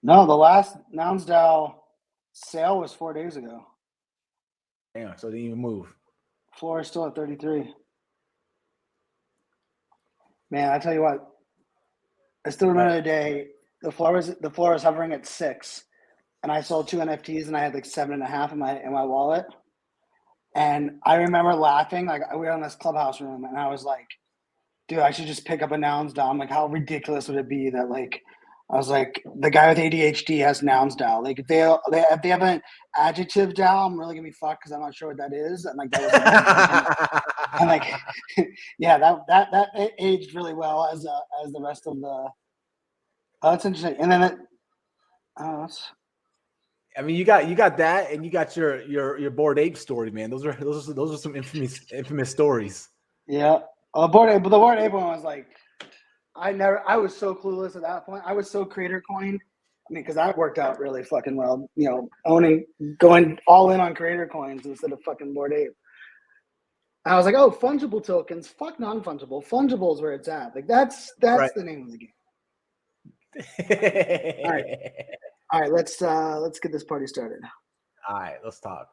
No, the last Nounsdow sale was 4 days ago. Damn, so it didn't even move. Floor is still at 33. Man, I tell you what, I still remember the day the floor was hovering at 6, and I sold 2 NFTs, and I had like 7.5 in my wallet. And I remember laughing, like we were in this clubhouse room, and I was like, dude, I should just pick up a Nounsdow. I'm like, how ridiculous would it be that like I was like, the guy with ADHD has Nounsdow. Like if they have an adjective DAO, I'm really gonna be fucked because I'm not sure what that is. And like that was like, and like yeah, that aged really well as the rest of the. Oh, that's interesting. And then I mean, you got that, and you got your Bored Ape story, man. Those are some infamous stories. Yeah, the Bored Ape one was like, I was so clueless at that point. I was so Creator Coin. I mean, because that worked out really fucking well. You know, going all in on Creator Coins instead of fucking Bored Ape. I was like, oh, fungible tokens. Fuck non-fungible. Fungible is where it's at. Like that's right. The name of the game. All right. Let's get this party started. All right, let's talk.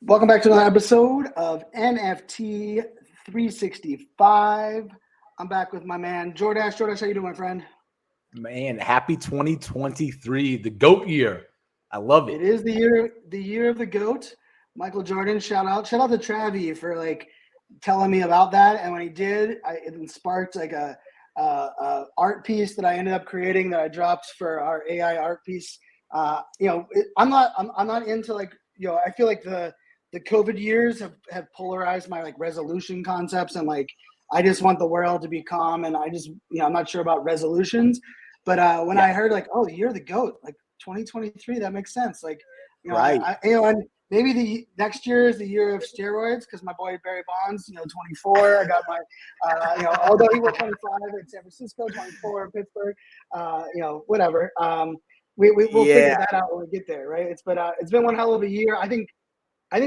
Welcome back to another episode of NFT 365. I'm back with my man Jordache. Jordache, how you doing, my friend? Man, happy 2023, the GOAT year. I love it. It is the year of the GOAT. Michael Jordan, shout out to Travi for like telling me about that. And when he did, it sparked like a art piece that I ended up creating that I dropped for our AI art piece. You know, I'm not into like, you know, I feel like the COVID years have polarized my like resolution concepts, and like I just want the world to be calm, and I just, you know, I'm not sure about resolutions. But when I heard like, oh, you're the GOAT, like 2023, that makes sense. Like, you know, right. And maybe the next year is the year of steroids because my boy Barry Bonds, you know, 24. I got my, you know, although he went 25 in San Francisco, 24 in Pittsburgh, you know, whatever. We'll figure that out when we get there, right? It's been one hell of a year. I think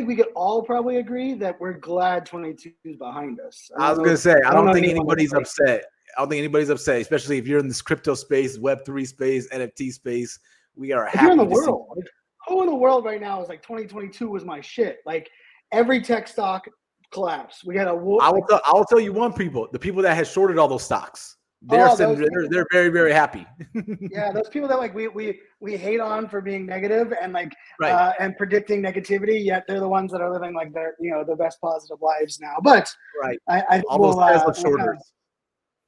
we could all probably agree that we're glad 22 is behind us. I was going to say, I don't think anybody's upset. I don't think anybody's upset, especially if you're in this crypto space, Web3 space, NFT space. We are happy. If you're in the world, like, who in the world right now is like 2022 was my shit? Like every tech stock collapsed. We had a war. I will tell you the people that had shorted all those stocks. They're very, very happy. Yeah, those people that like we hate on for being negative and like and predicting negativity, yet they're the ones that are living like their, you know, their best positive lives now. But I all those Tesla shorters.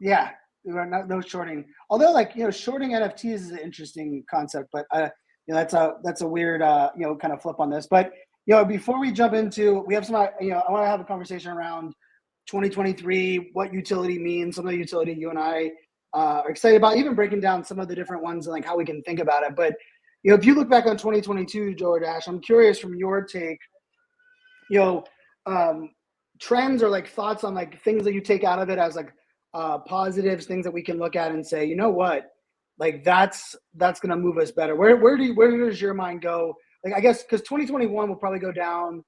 Yeah, no shorting. Although like, you know, shorting NFTs is an interesting concept, but you know, that's a weird you know, kind of flip on this. But you know, before we jump into, we have some, you know, I want to have a conversation around 2023, what utility means, some of the utility you and I are excited about, even breaking down some of the different ones and like how we can think about it. But, you know, if you look back on 2022, Jordache, I'm curious from your take, you know, trends or like thoughts on like things that you take out of it as like positives, things that we can look at and say, you know what, like that's going to move us better. Where does your mind go? Like, I guess, because 2021 will probably go down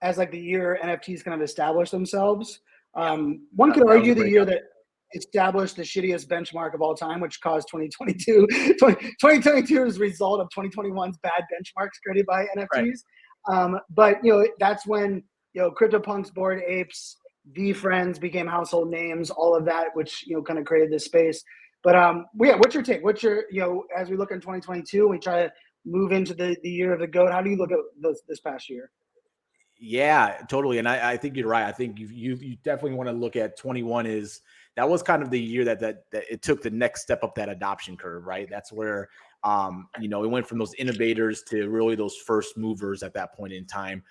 as like the year NFTs kind of establish themselves. One could argue the year that established the shittiest benchmark of all time, which caused 2022. 2022 is a result of 2021's bad benchmarks created by NFTs. Right. But, you know, that's when, you know, CryptoPunks, Bored Apes, VeeFriends became household names, all of that, which, you know, kind of created this space. But yeah, what's your take? What's your, you know, as we look in 2022, we try to move into the year of the GOAT. How do you look at this past year? Yeah, totally. And I think you're right. I think you definitely want to look at 21 is that was kind of the year that it took the next step up that adoption curve, right? That's where, you know, it went from those innovators to really those first movers at that point in time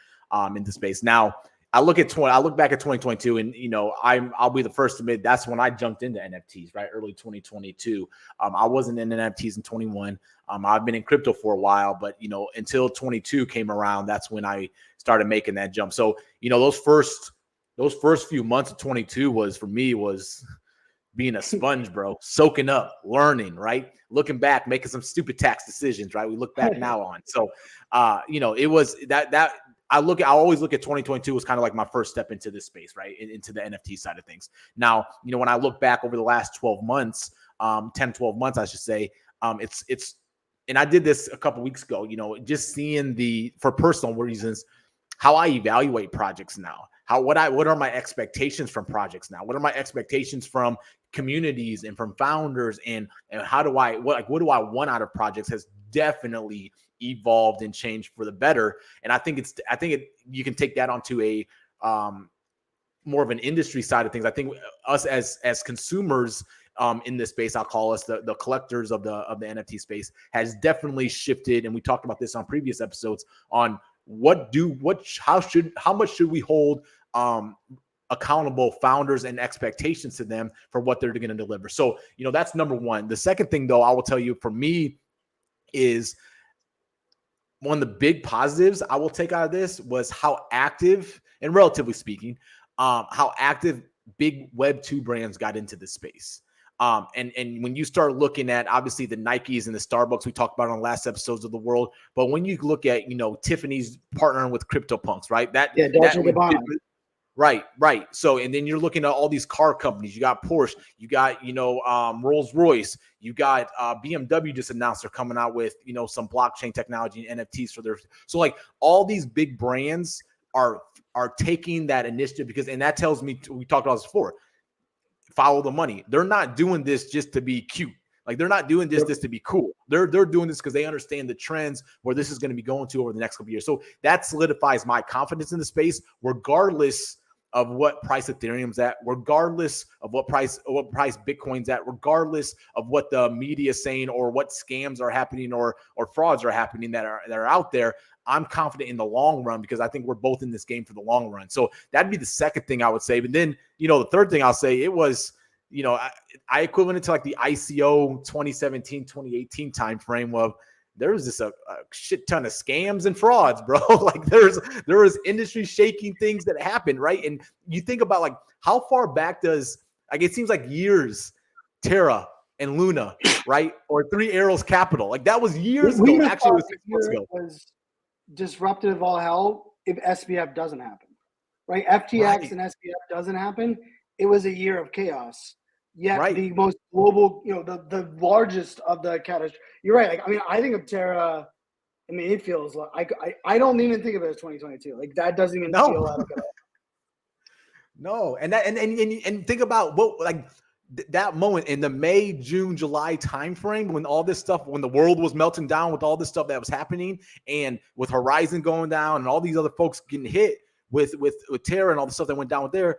in the space. Now, I look back at 2022 and, you know, I'll be the first to admit that's when I jumped into NFTs, right? Early 2022. I wasn't in NFTs in 21. I've been in crypto for a while, but, you know, until 22 came around, that's when I started making that jump. So, you know, those first few months of 22 was being a sponge, bro, soaking up, learning, right? Looking back, making some stupid tax decisions, right? We look back now on. So, you know, it was that I always look at 2022 as kind of like my first step into this space, right? Into the NFT side of things. Now, when I look back over the last 12 months, 10, 12 months, I should say, it's, and I did this a couple weeks ago, just seeing for personal reasons, how I evaluate projects now. What are my expectations from projects now? What are my expectations from communities and from founders, and what do I want out of projects has definitely evolved and changed for the better. And I think you can take that onto a more of an industry side of things. I think us as consumers in this space, I'll call us the collectors of the NFT space, has definitely shifted. And we talked about this on previous episodes on how much should we hold accountable founders and expectations to them for what they're going to deliver. So, that's number one. The second thing, though, I will tell you, for me, is one of the big positives I will take out of this was how active, and relatively speaking, how active big Web2 brands got into this space. And when you start looking at, obviously, the Nikes and the Starbucks we talked about on last episodes of the world, but when you look at, Tiffany's partnering with CryptoPunks, right? Right. So, and then you're looking at all these car companies. You got Porsche, you got, Rolls Royce, you got BMW just announced they're coming out with, some blockchain technology and NFTs for their. So like all these big brands are taking that initiative and that tells me, we talked about this before, follow the money. They're not doing this just to be cute. Like they're not doing this just to be cool. They're doing this because they understand the trends where this is going to be going to over the next couple of years. So that solidifies my confidence in the space, regardless of what price Ethereum's at, regardless of what price Bitcoin's at, regardless of what the media is saying or what scams are happening or frauds are happening that are out there. I'm confident in the long run because I think we're both in this game for the long run. So that'd be the second thing I would say. But then, the third thing I'll say, it was, I equivalent it to like the ICO 2017, 2018 timeframe of there was just a shit ton of scams and frauds, bro. Like there was industry shaking things that happened, right? And you think about like how far back it seems like years, Terra and Luna, right? Or Three Arrows Capital. Like that was years ago. Actually, it was 6 months ago. Was disruptive of all hell if SBF doesn't happen, right? FTX and SBF doesn't happen. It was a year of chaos. Yet the most global, the largest of the catastrophe. You're right. Like, I mean, I think of Terra. I mean, it feels like I don't even think of it as 2022. Like that doesn't even feel out of it. No, and think about that moment in the May, June, July timeframe when all this stuff, when the world was melting down with all this stuff that was happening, and with Horizon going down and all these other folks getting hit with Terra and all the stuff that went down with there.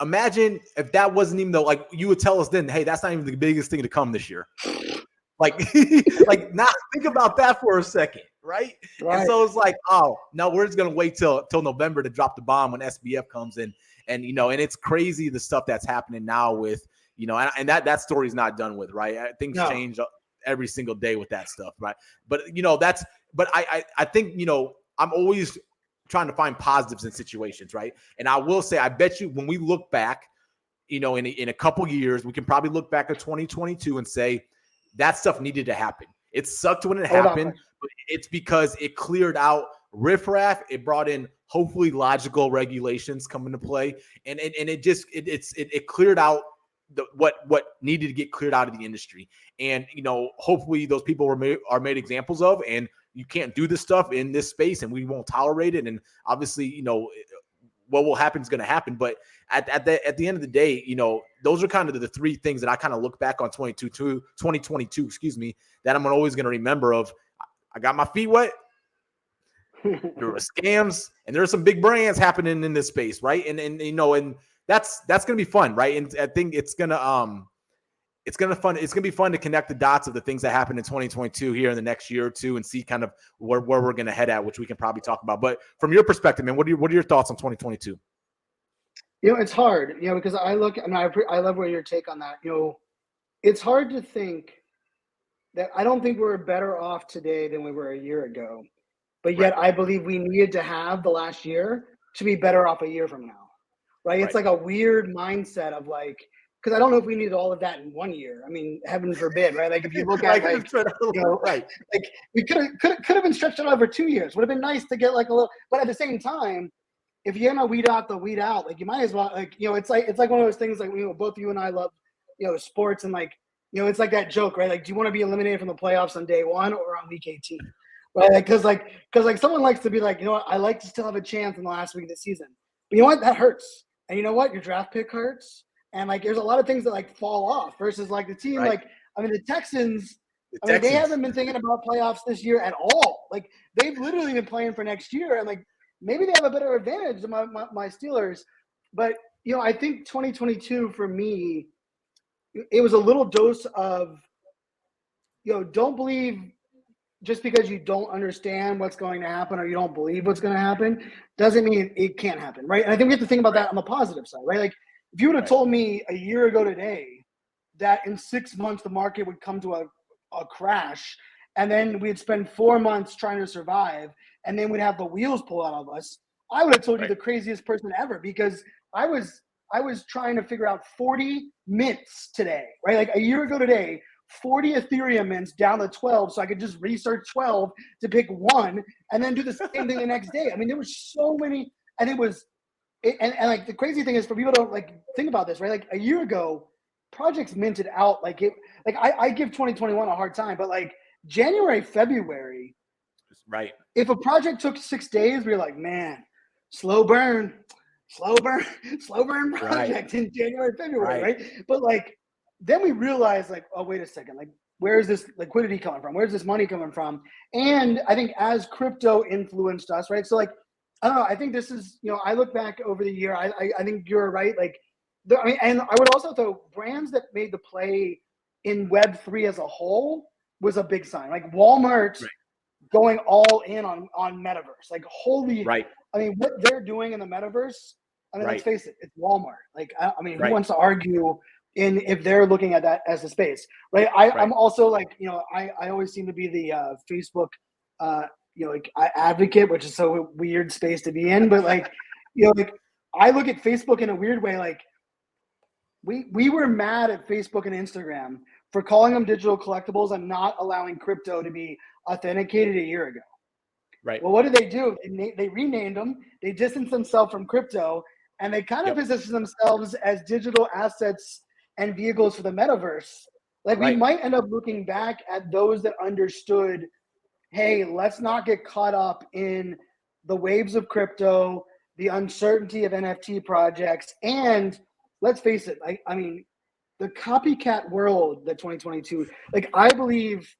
Imagine if that wasn't even though, like you would tell us then, hey, that's not even the biggest thing to come this year. Like now think about that for a second, right? And so it's like, oh no, we're just gonna wait till November to drop the bomb when SBF comes in, and and it's crazy the stuff that's happening now with and that story's not done with, right? Things change every single day with that stuff, right? But I think I'm always trying to find positives in situations, right? And I will say, I bet you when we look back, in a couple years, we can probably look back at 2022 and say that stuff needed to happen. It sucked when it happened, but it's because it cleared out riffraff. It brought in hopefully logical regulations come into play, and it cleared out what needed to get cleared out of the industry. And hopefully those people are made examples of, and you can't do this stuff in this space and we won't tolerate it. And obviously, what will happen is going to happen. But at the end of the day, those are kind of the three things that I kind of look back on 2022, that I'm always going to remember of. I got my feet wet. There were scams and there are some big brands happening in this space. Right. And that's going to be fun. Right. And I think it's going to be fun to connect the dots of the things that happened in 2022 here in the next year or two and see kind of where we're going to head at, which we can probably talk about. But from your perspective, man, what are your thoughts on 2022? It's hard, because I love where your take on that. It's hard to think that I don't think we're better off today than we were a year ago, but yet I believe we needed to have the last year to be better off a year from now. Right. It's like a weird mindset of like, because I don't know if we needed all of that in 1 year. I mean, heaven forbid, right? Like if you look at like, right. like we could have been stretched out over 2 years. Would have been nice to get like a little, but at the same time, if you're gonna weed out the weed out, like you might as well, like, it's like one of those things, like, both you and I love, sports, and like, it's like that joke, right? Like, do you want to be eliminated from the playoffs on day 1 or on week 18? Right? Because someone likes to be like, I like to still have a chance in the last week of the season. But you know what? That hurts. And you know what? Your draft pick hurts. And like, there's a lot of things that like fall off versus like the team, right. the Texans. They haven't been thinking about playoffs this year at all. Like, they've literally been playing for next year, and like maybe they have a better advantage than my Steelers. But I think 2022 for me, it was a little dose of, don't believe just because you don't understand what's going to happen or you don't believe what's going to happen doesn't mean it can't happen, right? And I think we have to think about that on the positive side, right? Like, if you would have told me a year ago today that in 6 months the market would come to a crash, and then we'd spend 4 months trying to survive, and then we'd have the wheels pull out of us, I would have told you the craziest person ever, because I was trying to figure out 40 mints today, right? Like a year ago today, 40 Ethereum mints down to 12, so I could just research 12 to pick one and then do the same thing the next day. I mean, there were so many, and and like the crazy thing is, for people to like think about this, right? Like a year ago, projects minted out I give 2021 a hard time, but like January, February, right? If a project took 6 days, we were like, man, slow burn project in January, February, right? But like, then we realized, like, oh, wait a second, like, where is this liquidity coming from? Where's this money coming from? And I think as crypto influenced us, right? So like, I don't know, I think this is, I look back over the year, I think you're right. Like, and I would also throw brands that made the play in Web3 as a whole was a big sign. Like Walmart going all in on metaverse. Like, holy, I mean, what they're doing in the metaverse, I mean, let's face it, it's Walmart. Like, I mean, who wants to argue if they're looking at that as a space, right? I'm also like, I always seem to be the Facebook, advocate, which is so weird space to be in. But like, like I look at Facebook in a weird way. Like, we were mad at Facebook and Instagram for calling them digital collectibles and not allowing crypto to be authenticated a year ago. Right. Well, what did they do? They renamed them. They distanced themselves from crypto, and they kind of position themselves as digital assets and vehicles for the metaverse. Like, we might end up looking back at those that understood, hey, let's not get caught up in the waves of crypto, the uncertainty of NFT projects, and let's face it, I mean, the copycat world that 2022, like, I believe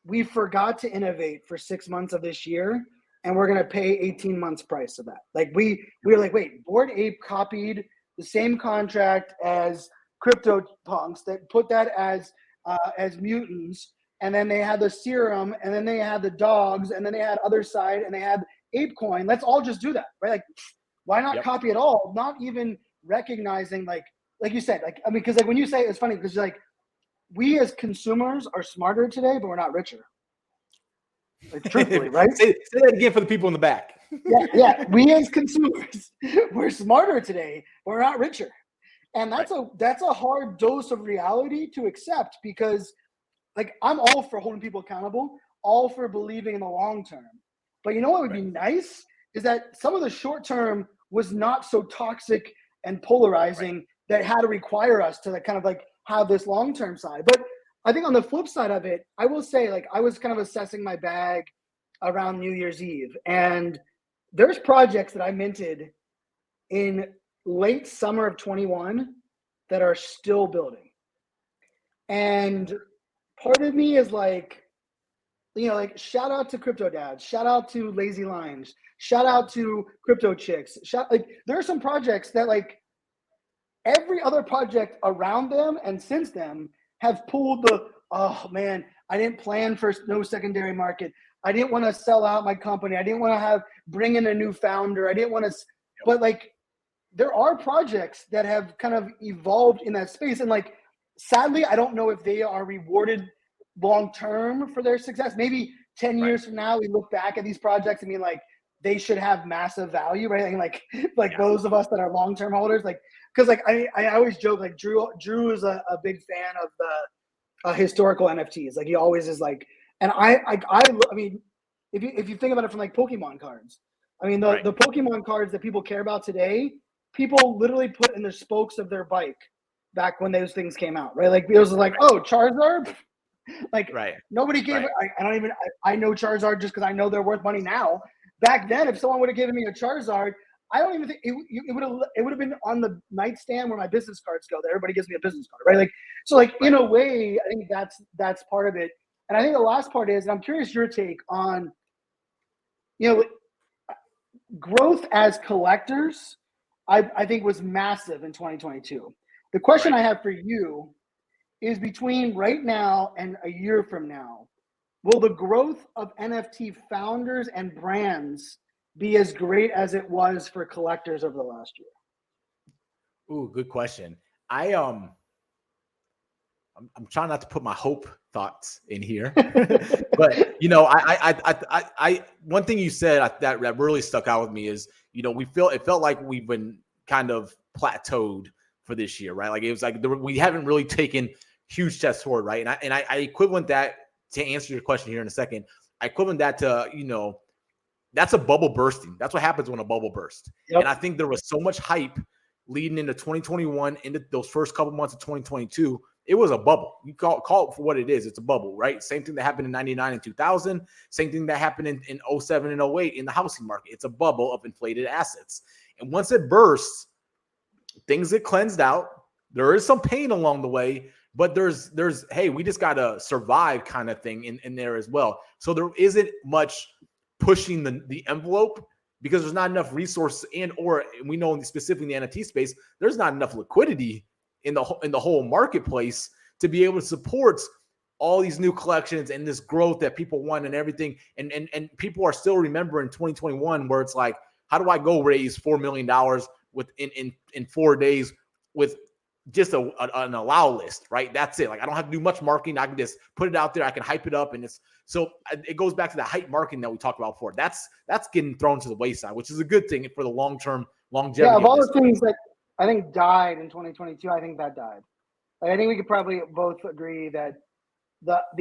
we forgot to innovate for 6 months of this year, and we're going to pay 18 months price of that. Like, we were like, wait, Bored Ape copied the same contract as crypto punks that put that as mutants, and then they had the serum, and then they had the dogs, and then they had other side, and they had ApeCoin. Let's all just do that, right? Like, why not copy it all? Not even recognizing, like you said, like, I mean, because like when you say, it's funny because like, we as consumers are smarter today, but we're not richer. Like, truthfully, right? Say that again for the people in the back. Yeah. We as consumers, we're smarter today, but we're not richer. And that's a hard dose of reality to accept, because like, I'm all for holding people accountable, all for believing in the long term. But you know what would be nice is that some of the short term was not so toxic and polarizing that had to require us to like kind of like have this long term side. But I think on the flip side of it, I will say, like, I was kind of assessing my bag around New Year's Eve, and there's projects that I minted in late summer of 21 that are still building. And part of me is like, like, shout out to Crypto Dads, shout out to Lazy Lines, shout out to Crypto Chicks. Like, there are some projects that, like, every other project around them and since them have pulled the, oh man, I didn't plan for no secondary market. I didn't want to sell out my company. I didn't want to bring in a new founder. I didn't want to, but like, there are projects that have kind of evolved in that space. And like, sadly, I don't know if they are rewarded long-term for their success. Maybe 10 years from now, we look back at these projects and be like, they should have massive value, right? And like those of us that are long-term holders, like, because like I always joke, like Drew is a big fan of the historical NFTs. Like he always is like, and I mean, if you think about it from like Pokemon cards, I mean the Pokemon cards that people care about today, people literally put in the spokes of their bike back when those things came out, right? Like it was like, oh, Charizard. Like nobody gave it. I know Charizard just because I know they're worth money now. Back then, if someone would have given me a Charizard, I don't even think it would have been on the nightstand where my business cards go. That everybody gives me a business card, right? Like so, like in a way, I think that's part of it. And I think the last part is, and I'm curious your take on, growth as collectors. I think was massive in 2022. The question I have for you is between right now and a year from now, will the growth of NFT founders and brands be as great as it was for collectors over the last year? Ooh, good question. I'm trying not to put my hope thoughts in here, but I one thing you said that really stuck out with me is, it felt like we've been kind of plateaued for this year, right? Like it was like we haven't really taken huge steps forward, right? And I equivalent that, to answer your question here in a second, I equivalent that to, that's a bubble bursting. That's what happens when a bubble bursts. Yep. And I think there was so much hype leading into 2021, into those first couple months of 2022. It was a bubble. You call it for what it is. It's a bubble, right? Same thing that happened in 99 and 2000. Same thing that happened in 07 and 08 in the housing market. It's a bubble of inflated assets. And once it bursts, things get cleansed out. There is some pain along the way, but there's hey, we just got to survive kind of thing in there as well. So there isn't much pushing the envelope because there's not enough resources, or we know specifically in the NFT space, there's not enough liquidity in the whole marketplace to be able to support all these new collections and this growth that people want and everything. And people are still remembering 2021 where it's like, how do I go raise $4 million in 4 days with just an allow list, right? That's it. Like I don't have to do much marketing. I can just put it out there. I can hype it up. And it goes back to the hype marketing that we talked about before. That's getting thrown to the wayside, which is a good thing for the long-term longevity. Yeah, of all the things that I think died in 2022, I think that died. Like I think we could probably both agree that and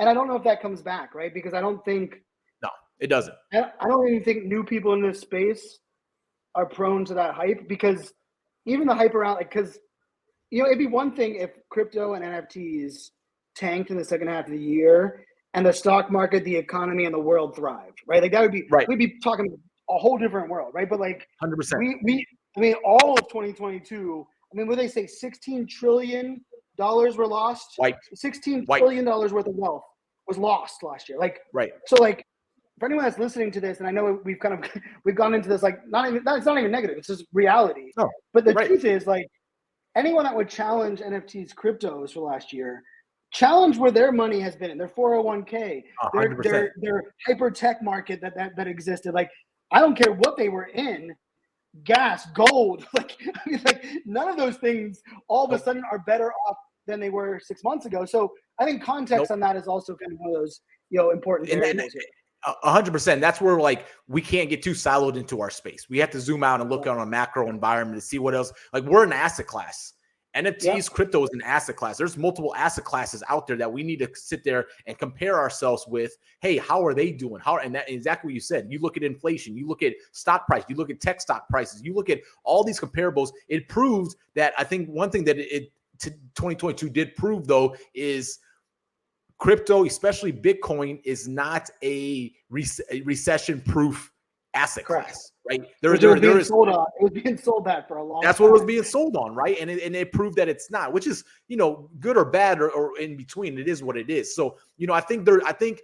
I don't know if that comes back, right? Because I don't think it doesn't. I don't even think new people in this space are prone to that hype, because even the hype around, like, because it'd be one thing if crypto and NFTs tanked in the second half of the year and the stock market, the economy, and the world thrived, right? Like that would be right. We'd be talking a whole different world, right? But like 100%. I mean, all of 2022. I mean, what they say, $16 trillion were lost. Right. $16 trillion worth of wealth was lost last year. Like, right. So like, for anyone that's listening to this, and I know we've gone into this, like, it's not even negative, it's just reality. No, but the truth is, like, anyone that would challenge NFTs, cryptos for last year, challenge where their money has been in their 401k, their hyper tech market that existed. Like, I don't care what they were in, gas, gold, like none of those things all of a sudden are better off than they were 6 months ago. So I think context on that is also kind of one of those important variables. 100%. That's where like we can't get too siloed into our space. We have to zoom out and look on a macro environment to see what else. Like we're an asset class. NFTs, crypto is an asset class. There's multiple asset classes out there that we need to sit there and compare ourselves with. Hey, how are they doing? And that exactly what you said. You look at inflation, you look at stock price, you look at tech stock prices, you look at all these comparables. It proves that, I think one thing that 2022 did prove though is crypto, especially Bitcoin, is not a recession-proof asset class, right? It was being sold that for a long time. That's what it was being sold on, right? And it proved that it's not, which is, good or bad or in between. It is what it is. So, I think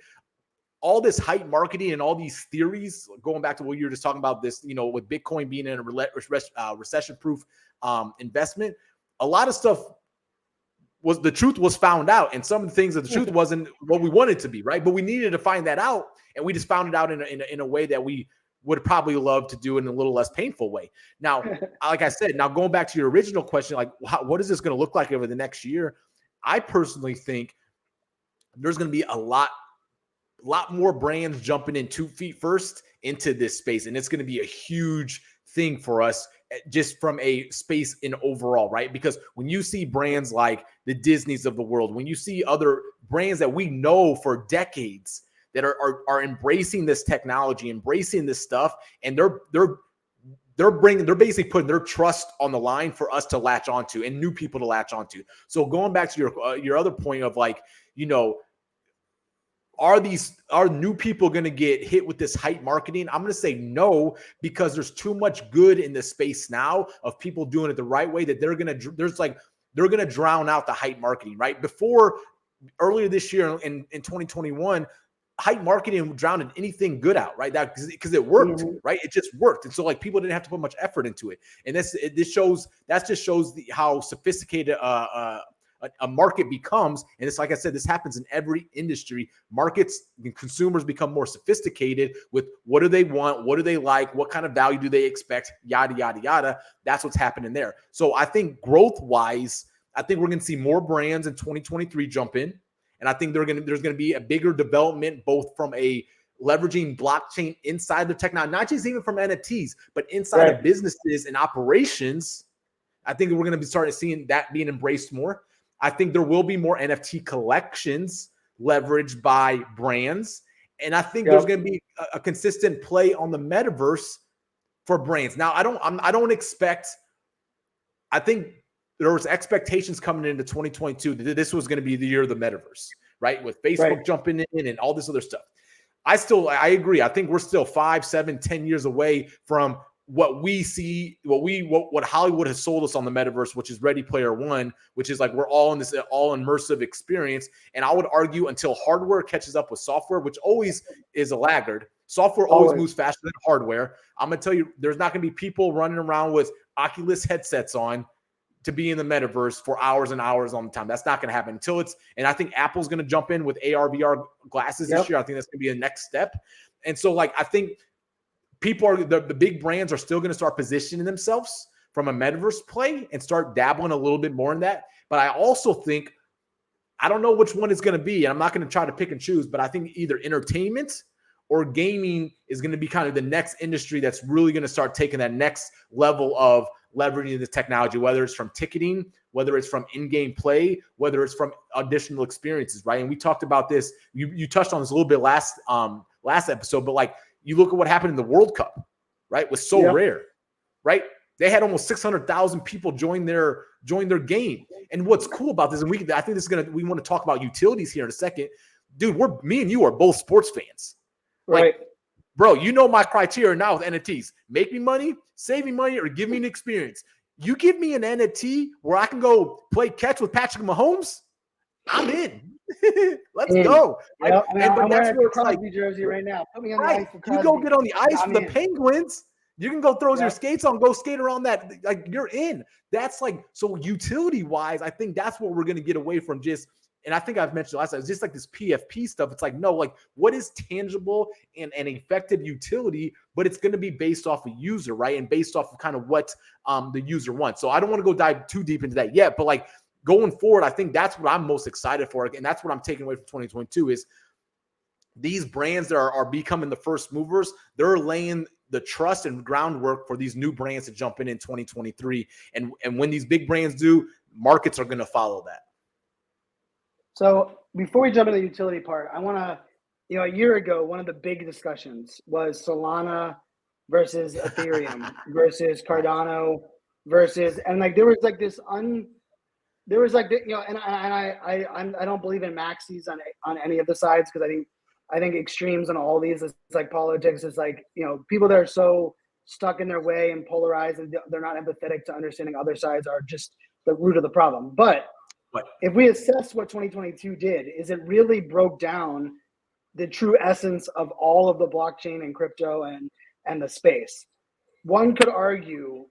all this hype marketing and all these theories, going back to what you were just talking about, this, with Bitcoin being in a recession-proof investment, a lot of stuff the truth was found out, and some of the things of the truth wasn't what we wanted to be, right? But we needed to find that out, and we just found it out in a way that we would probably love to do in a little less painful way. Now, like I said, now going back to your original question, like what is this going to look like over the next year? I personally think there's going to be a lot lot more brands jumping in 2 feet first into this space. And it's going to be a huge thing for us just from a space in overall, right? Because when you see brands like the Disneys of the world, when you see other brands that we know for decades that are embracing this technology, embracing this stuff, and they're basically putting their trust on the line for us to latch onto and new people to latch onto. So going back to your other point of like, you know, are new people going to get hit with this hype marketing? I'm going to say no, because there's too much good in the space now of people doing it the right way that they're going to drown out the hype marketing, right? Before, earlier this year in 2021, hype marketing drowned anything good out, right? That because it worked, right? It just worked. And so like people didn't have to put much effort into it. And that just shows how sophisticated a market becomes. And it's like I said, this happens in every industry. Markets and consumers become more sophisticated with what do they want, what do they like, what kind of value do they expect, yada, yada, yada. That's what's happening there. So I think growth-wise, I think we're going to see more brands in 2023 jump in. And I think there's going to be a bigger development, both from a leveraging blockchain inside the technology, not just even from NFTs, but inside of businesses and operations. I think we're going to be starting seeing that being embraced more. I think there will be more NFT collections leveraged by brands. And I think there's going to be a consistent play on the metaverse for brands. Now, I think there was expectations coming into 2022 that this was going to be the year of the metaverse, right? With Facebook jumping in and all this other stuff. I agree. I think we're still 5, 7, 10 years away from what we see, what Hollywood has sold us on the metaverse, which is Ready Player One, which is like we're all in this all immersive experience. And I would argue until hardware catches up with software, which always is a laggard. Software always moves faster than hardware. I'm going to tell you, there's not going to be people running around with Oculus headsets on to be in the metaverse for hours and hours on the time. That's not going to happen until and I think Apple's going to jump in with AR, VR glasses this year. I think that's going to be a next step. And so like, I think people the big brands are still going to start positioning themselves from a metaverse play and start dabbling a little bit more in that. But I also think, I don't know which one it's going to be. And I'm not going to try to pick and choose, but I think either entertainment or gaming is going to be kind of the next industry that's really going to start taking that next level of leveraging the technology, whether it's from ticketing, whether it's from in-game play, whether it's from additional experiences, right? And we talked about this. You touched on this a little bit last episode, but like you look at what happened in the World Cup, right? It was so rare, right? They had almost 600,000 people join their game. And what's cool about this, and I think this is we want to talk about utilities here in a second. Dude, me and you are both sports fans. Right. Like, bro, you know my criteria now with NFTs. Make me money, save me money, or give me an experience. You give me an NFT where I can go play catch with Patrick Mahomes, I'm in. Let's go. Yep. I'm wearing a Crosby jersey right now. Put me on the ice for Crosby. You go get on the ice for the Penguins. You can go throw your skates on, go skate around that. Like, you're in. That's like, so utility-wise, I think that's what we're going to get away from just, and I think I've mentioned last time, it's just like this PFP stuff. It's like, no, like what is tangible and effective utility, but it's going to be based off a user, right? And based off of kind of what the user wants. So I don't want to go dive too deep into that yet, but like going forward, I think that's what I'm most excited for. And that's what I'm taking away from 2022 is these brands that are becoming the first movers. They're laying the trust and groundwork for these new brands to jump in 2023. And when these big brands do, markets are going to follow that. So before we jump into the utility part, I want to, a year ago, one of the big discussions was Solana versus Ethereum versus Cardano versus, and like, there was like this and I don't believe in maxis on any of the sides, because I think extremes on all these, it's like politics. It's like, people that are so stuck in their way and polarized and they're not empathetic to understanding other sides are just the root of the problem. But if we assess what 2022 did, is it really broke down the true essence of all of the blockchain and crypto and the space. One could argue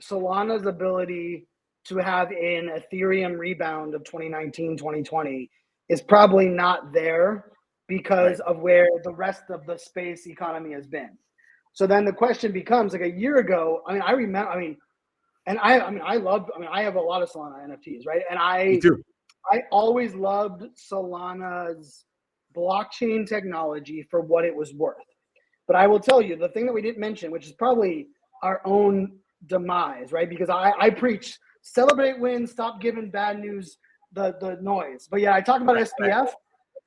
Solana's ability to have an Ethereum rebound of 2019, 2020 is probably not there because of where the rest of the space economy has been. So then the question becomes, like a year ago, I have a lot of Solana NFTs, right? And I always loved Solana's blockchain technology for what it was worth. But I will tell you, the thing that we didn't mention, which is probably our own demise, right? Because I preach celebrate wins, stop giving bad news the noise. But yeah, I talk about SBF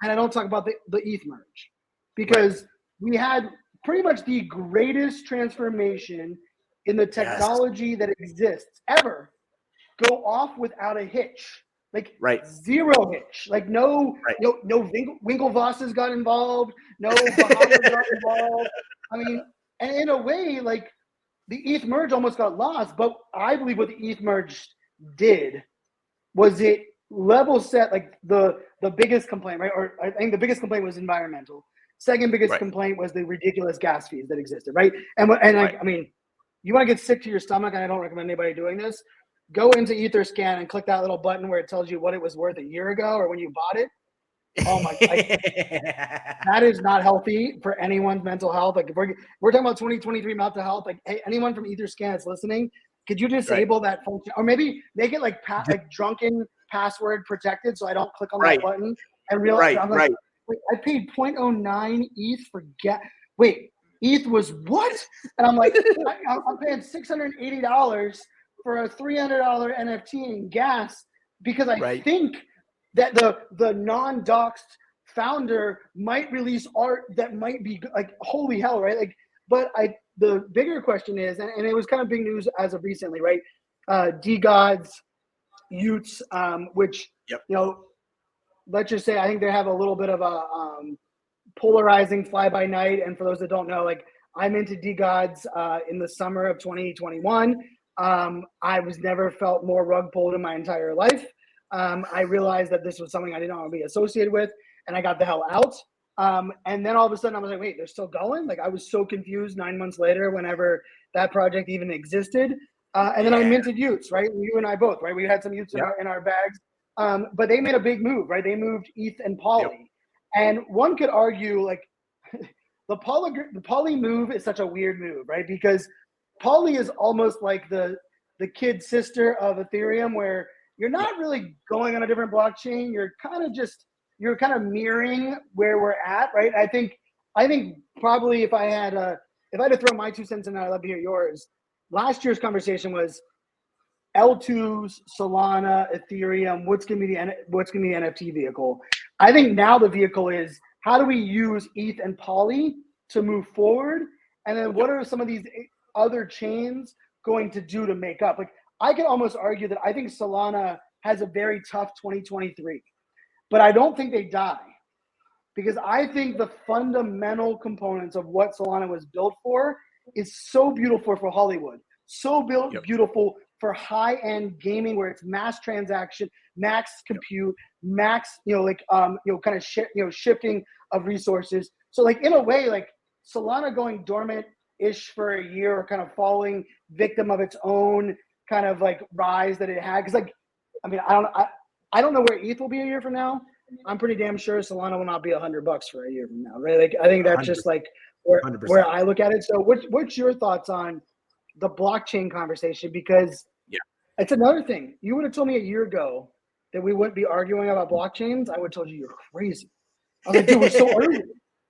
and I don't talk about the ETH merge, because we had pretty much the greatest transformation in the technology that exists ever go off without a hitch. Like zero hitch. Like no Winklevosses got involved. No Bahamas got involved. I mean, and in a way, like the ETH merge almost got lost. But I believe what the ETH merge did was it level set like the biggest complaint, right? Or I think the biggest complaint was environmental. Second biggest complaint was the ridiculous gas fees that existed, right? And like, I mean, you want to get sick to your stomach, and I don't recommend anybody doing this. Go into Etherscan and click that little button where it tells you what it was worth a year ago or when you bought it. Oh my God. That is not healthy for anyone's mental health. Like if we're talking about 2023 mental health, like hey, anyone from Etherscan that's listening, could you disable that function, or maybe make it like drunken password protected so I don't click on that button and realize I'm like, wait, I paid 0.09 ETH for gas. Wait, ETH was what? And I'm like, I'm paying $680 for a $300 NFT in gas because I think that the non-doxed founder might release art that might be like, holy hell, right? Like, but the bigger question is, and it was kind of big news as of recently, right? DeGods, Utes, which, you know, let's just say I think they have a little bit of a polarizing fly-by-night. And for those that don't know, like I'm into DeGods in the summer of 2021. I was never felt more rug pulled in my entire life. I realized that this was something I didn't want to be associated with, and I got the hell out. And then all of a sudden I was like, wait, they're still going? Like I was so confused 9 months later whenever that project even existed. And then I minted Utes, right? You and I both, right? We had some Utes in our bags. But they made a big move, right? They moved ETH and Poly. And one could argue like the Poly move is such a weird move, right? Because Poly is almost like the kid sister of Ethereum, where you're not really going on a different blockchain. You're kind of mirroring where we're at, right? I think probably if I had to throw my 2 cents in, I'd love to hear yours. Last year's conversation was L2s, Solana, Ethereum. What's gonna be the NFT vehicle? I think now the vehicle is how do we use ETH and Poly to move forward, and then what are some of these other chains going to do to make up? Like I could almost argue that I think Solana has a very tough 2023, but I don't think they die, because I think the fundamental components of what Solana was built for is so beautiful for Hollywood, so beautiful for high-end gaming, where it's mass transaction, max compute, max, kind of shifting of resources. So like in a way, like Solana going dormant-ish for a year, or kind of falling victim of its own kind of like rise that it had. Because like, I mean, I don't know where ETH will be a year from now. I'm pretty damn sure Solana will not be $100 for a year from now, right? Like I think that's 100%. Just like where I look at it. So what's your thoughts on the blockchain conversation? Because it's another thing. You would have told me a year ago that we wouldn't be arguing about blockchains. I would have told you you're crazy. I was like, dude, we're so early.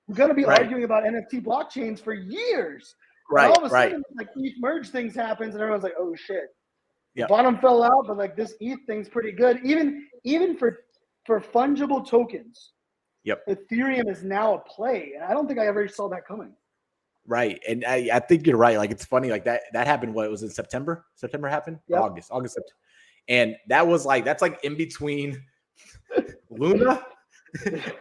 We're going to be arguing about NFT blockchains for years. And all of a sudden, like ETH merge things happens, and everyone's like, oh shit. The bottom fell out, but like this ETH thing's pretty good. Even for fungible tokens, Ethereum is now a play. And I don't think I ever saw that coming. Right. And I think you're right. Like, it's funny, like that happened. What, it was in September? September happened? August, September. And that was like, that's like in between Luna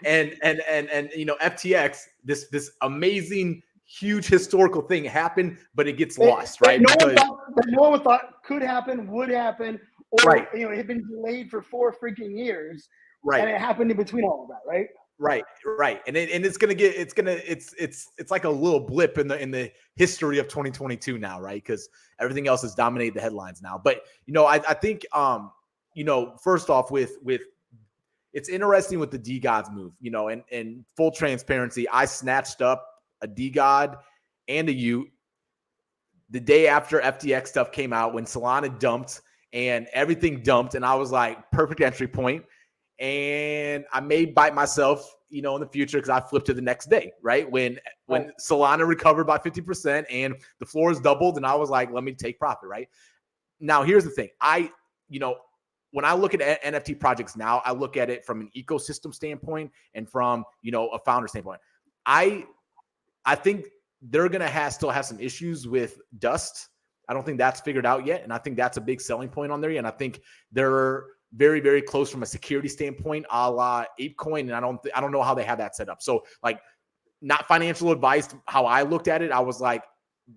and FTX, this amazing, huge historical thing happened, but it gets lost, right? No one thought could happen, would happen, or it had been delayed for 4 freaking years. Right. And it happened in between all of that, right? Right. And it's like a little blip in the history of 2022 now, right? Because everything else has dominated the headlines now. But I think first off with it's interesting with the DeGods move, and full transparency, I snatched up a DeGod and a Ute the day after FTX stuff came out, when Solana dumped and everything dumped, and I was like, perfect entry point. and I may bite myself, in the future, because I flipped to the next day, right? When Solana recovered by 50% and the floor is doubled, and I was like, let me take profit, right? Now, here's the thing. When I look at NFT projects now, I look at it from an ecosystem standpoint and from, a founder standpoint. I think they're going to still have some issues with dust. I don't think that's figured out yet. And I think that's a big selling point on there. And I think they're very, very close from a security standpoint, a la ApeCoin. And I don't know how they have that set up. So, like, not financial advice, how I looked at it, I was like,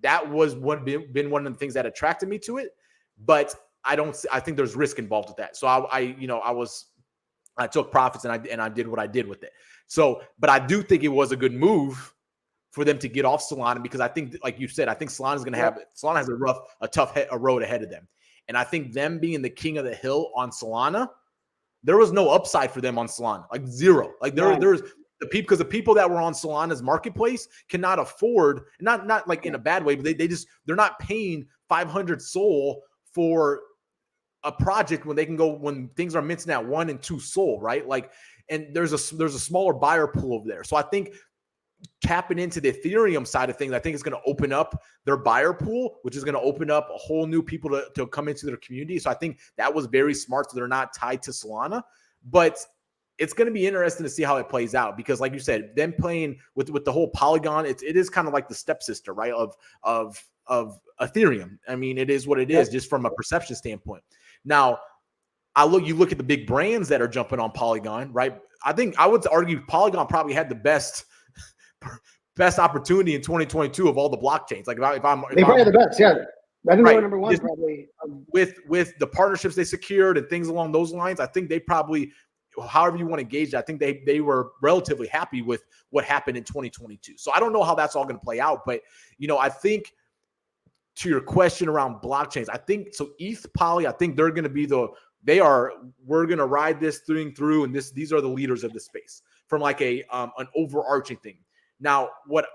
that was been one of the things that attracted me to it. But I think there's risk involved with that. So I took profits and I did what I did with it. So, but I do think it was a good move for them to get off Solana, because I think, like you said, I think Solana has a tough road ahead of them. And I think them being the king of the hill on Solana, there was no upside for them on Solana, like zero. Like there's the people that were on Solana's marketplace cannot afford, not like in a bad way, but they're not paying 500 SOL for a project when things are minting at 1 and 2 SOL, right? Like, and there's a smaller buyer pool over there. So I think tapping into the Ethereum side of things, I think it's going to open up their buyer pool, which is going to open up a whole new people to come into their community. So I think that was very smart. So they're not tied to Solana, but it's going to be interesting to see how it plays out, because, like you said, them playing with the whole Polygon, it is kind of like the stepsister, right, of Ethereum. I mean, it is what it is, just from a perception standpoint. Now, you look at the big brands that are jumping on Polygon, right? I think I would argue Polygon probably had the best opportunity in 2022 of all the blockchains. Like, they probably had the best, yeah. I think they were number one, just probably. With the partnerships they secured and things along those lines, I think they probably, however you want to gauge it, I think they were relatively happy with what happened in 2022. So I don't know how that's all going to play out, but I think, to your question around blockchains, I think so. ETH, Poly, I think they're going to be we're going to ride this through, and these are the leaders of the space from like an overarching thing. Now, what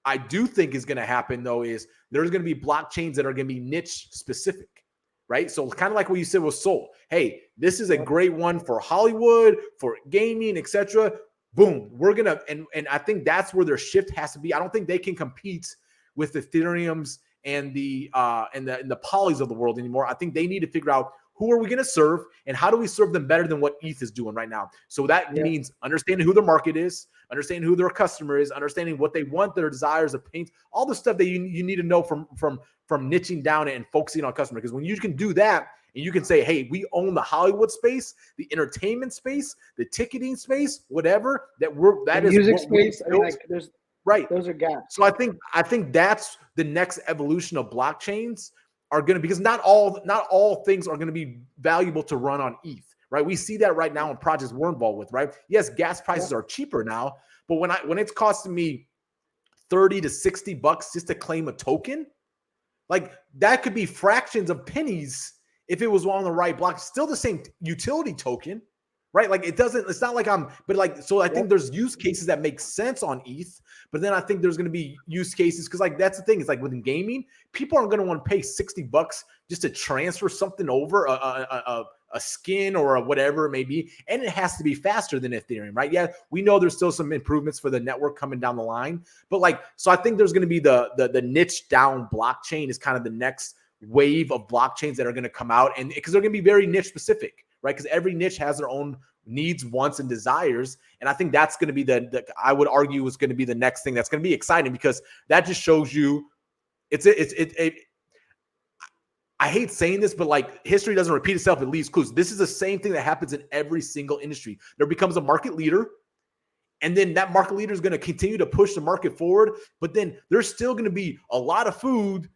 I do think is going to happen, though, is there's going to be blockchains that are going to be niche specific, right? So kind of like what you said with Sol. Hey, this is a great one for Hollywood, for gaming, etc. Boom, we're going to, and I think that's where their shift has to be. I don't think they can compete with Ethereum's and the Polys of the world anymore. I think they need to figure out, who are we going to serve, and how do we serve them better than what ETH is doing right now? So that means understanding who their market is, understanding who their customer is, understanding what they want, their desires, their pains, all the stuff that you need to know from niching down and focusing on customer. Because when you can do that, and you can say, hey, we own the Hollywood space, the entertainment space, the ticketing space, whatever, that is music space. I mean, like, there's right. Those are gaps. So I think that's the next evolution of blockchains are going to, because not all things are going to be valuable to run on ETH, right? We see that right now in projects we're involved with, right? Yes, gas prices are cheaper now, but when it's costing me $30 to $60 just to claim a token, like, that could be fractions of pennies if it was on the right block. Still the same utility token, right? Like, it's not like so I think there's use cases that make sense on ETH, but then I think there's going to be use cases, because, like, that's the thing. It's like within gaming, people aren't going to want to pay $60 just to transfer something over a skin or whatever it may be. And it has to be faster than Ethereum, right? Yeah, we know there's still some improvements for the network coming down the line, but so I think there's going to be the niche down blockchain is kind of the next wave of blockchains that are going to come out, and because they're going to be very niche specific, right? Because every niche has their own needs, wants, and desires. And I think that's going to be I would argue is going to be the next thing that's going to be exciting, because that just shows you I hate saying this, but, like, history doesn't repeat itself, it leaves clues. This is the same thing that happens in every single industry. There becomes a market leader, and then that market leader is going to continue to push the market forward. But then there's still going to be a lot of food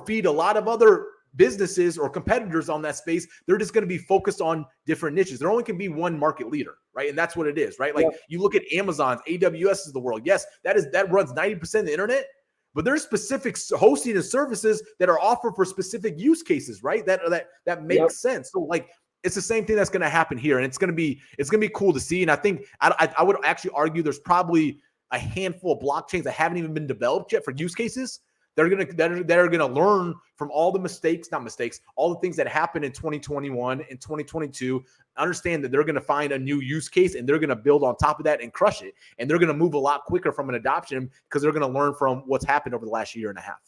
feed a lot of other businesses or competitors on that space. They're just going to be focused on different niches. There only can be one market leader, right? And that's what it is, right? Like, you look at Amazon's, AWS is the world. Yes, that runs 90% of the internet, but there's specific hosting and services that are offered for specific use cases, right? That makes sense. So, like, it's the same thing that's going to happen here, and it's going to be cool to see. And I think I would actually argue there's probably a handful of blockchains that haven't even been developed yet for use cases They're gonna learn from all the all the things that happened in 2021 and 2022. Understand that they're gonna find a new use case and they're gonna build on top of that and crush it. And they're gonna move a lot quicker from an adoption because they're gonna learn from what's happened over the last year and a half.